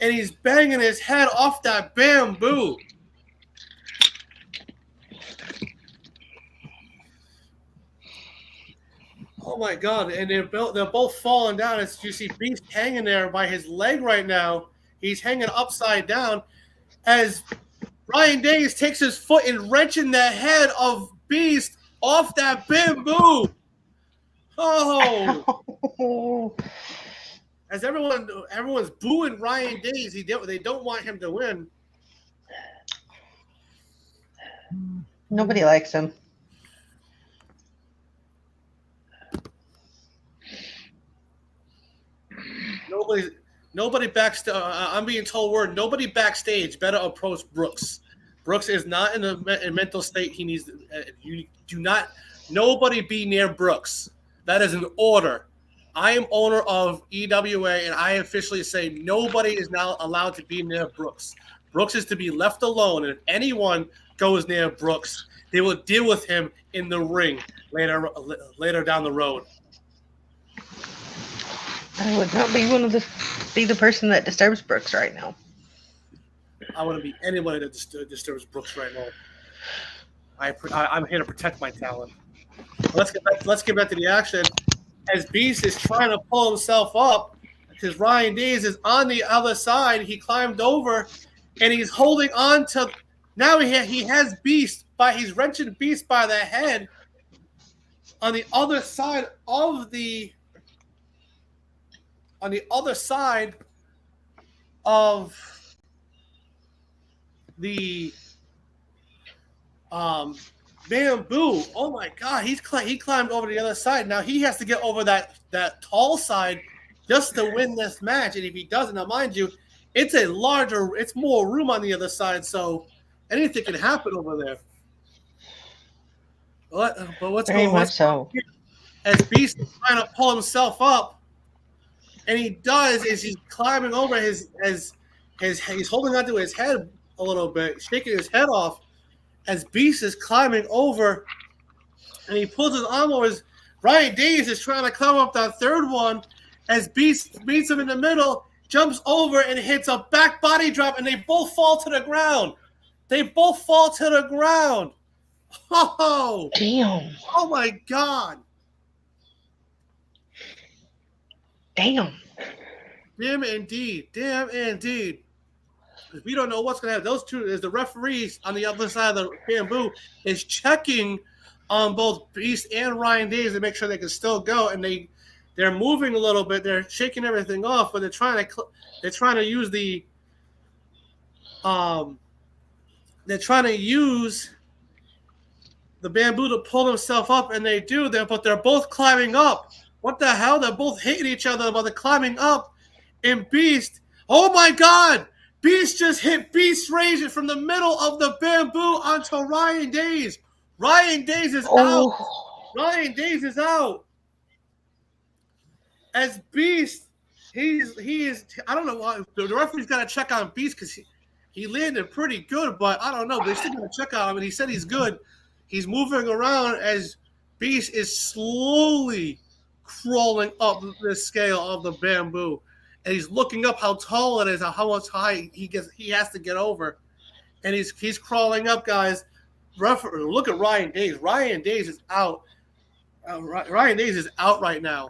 and he's banging his head off that bamboo. Oh my God! And they're both falling down. As you see, Beast hanging there by his leg right now. He's hanging upside down. As Ryan Dees takes his foot and wrenching the head of Beast off that bamboo. Oh! As everyone's booing Ryan Dees. They don't want him to win. Nobody likes him. Nobody backstage. I'm being told nobody backstage better approach Brooks. Brooks is not in a mental state. He needs. You do not. Nobody be near Brooks. That is an order. I am owner of EWA, and I officially say nobody is now allowed to be near Brooks. Brooks is to be left alone, and if anyone goes near Brooks, they will deal with him in the ring later down the road. I would not be be the person that disturbs Brooks right now. I wouldn't be anybody that disturbs Brooks right now. I'm here to protect my talent. Let's get back to the action. As Beast is trying to pull himself up, because Ryan Dees is on the other side. He climbed over, and he's holding on to. Now he has Beast he's wrenching Beast by the head. On the other side of the. On the other side of the bamboo. Oh my God, he climbed over the other side. Now he has to get over that tall side just to win this match. And if he doesn't, now mind you, it's more room on the other side, so anything can happen over there. But what's Very going on? much so. As Beast is trying to pull himself up. And he does is he's climbing over he's holding onto his head a little bit, shaking his head off as Beast is climbing over, and he pulls his arm over. Ryan Dees is trying to climb up that third one as Beast meets him in the middle, jumps over and hits a back body drop, and they both fall to the ground. Oh, damn! Oh my God! Damn indeed. If we don't know what's going to happen, those two is the referees on the other side of the bamboo is checking on both Beast and Ryan Dees to make sure they can still go, and they're moving a little bit. They're shaking everything off, but they're trying to use the bamboo to pull themselves up, and they do that, but they're both climbing up. What the hell? They're both hitting each other while they're climbing up. And Beast, oh my God! Beast just hit Beast Rage from the middle of the bamboo onto Ryan Dees. Ryan Dees is out. Ryan Dees is out. As Beast, he is. I don't know why the referee's got to check on Beast because he landed pretty good, but I don't know. They still got to check on him, and he said he's good. He's moving around as Beast is slowly crawling up the scale of the bamboo, and he's looking up how tall it is, how much high he has to get over, and he's crawling up, guys. Look at Ryan Dees. Ryan Dees is out. Ryan Dees is out right now,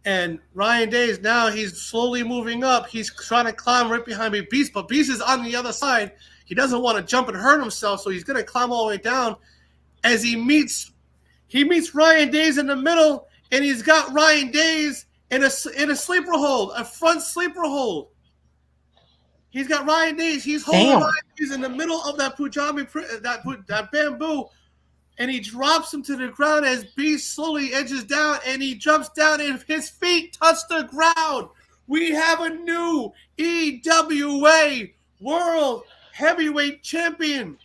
and Ryan Dees now he's slowly moving up. He's trying to climb right behind Beast, but Beast is on the other side. He doesn't want to jump and hurt himself, so he's going to climb all the way down. As he meets Ryan Dees in the middle, and he's got Ryan Dees in a sleeper hold, a front sleeper hold. He's got Ryan Dees. He's holding Ryan Dees in the middle of that Punjabi, that bamboo. and he drops him to the ground as Beast slowly edges down, and he jumps down, and his feet touch the ground. We have a new EWA World Heavyweight Champion.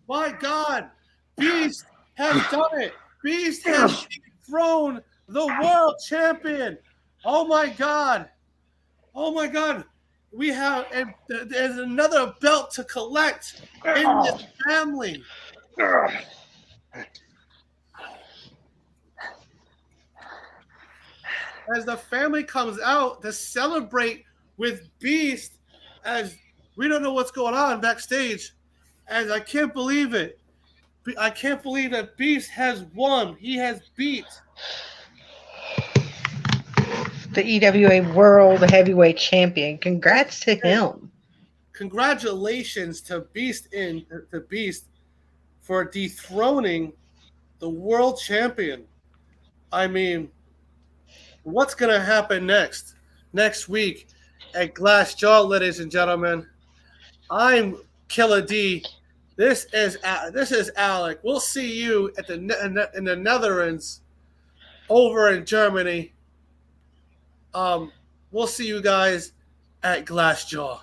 My God, Beast has done it. Beast has thrown the world champion. Oh my God. Oh my God. We have, and there's another belt to collect in this family. As the family comes out to celebrate with Beast, as we don't know what's going on backstage, as I can't believe it. I can't believe that Beast has won. He has beat the EWA World Heavyweight Champion. Congrats to him. Congratulations to Beast for dethroning the world champion. I mean, what's going to happen next week at Glass Jaw, ladies and gentlemen? I'm Killer D. This is Alec. We'll see you at in the Netherlands, over in Germany. We'll see you guys at Glass Jaw.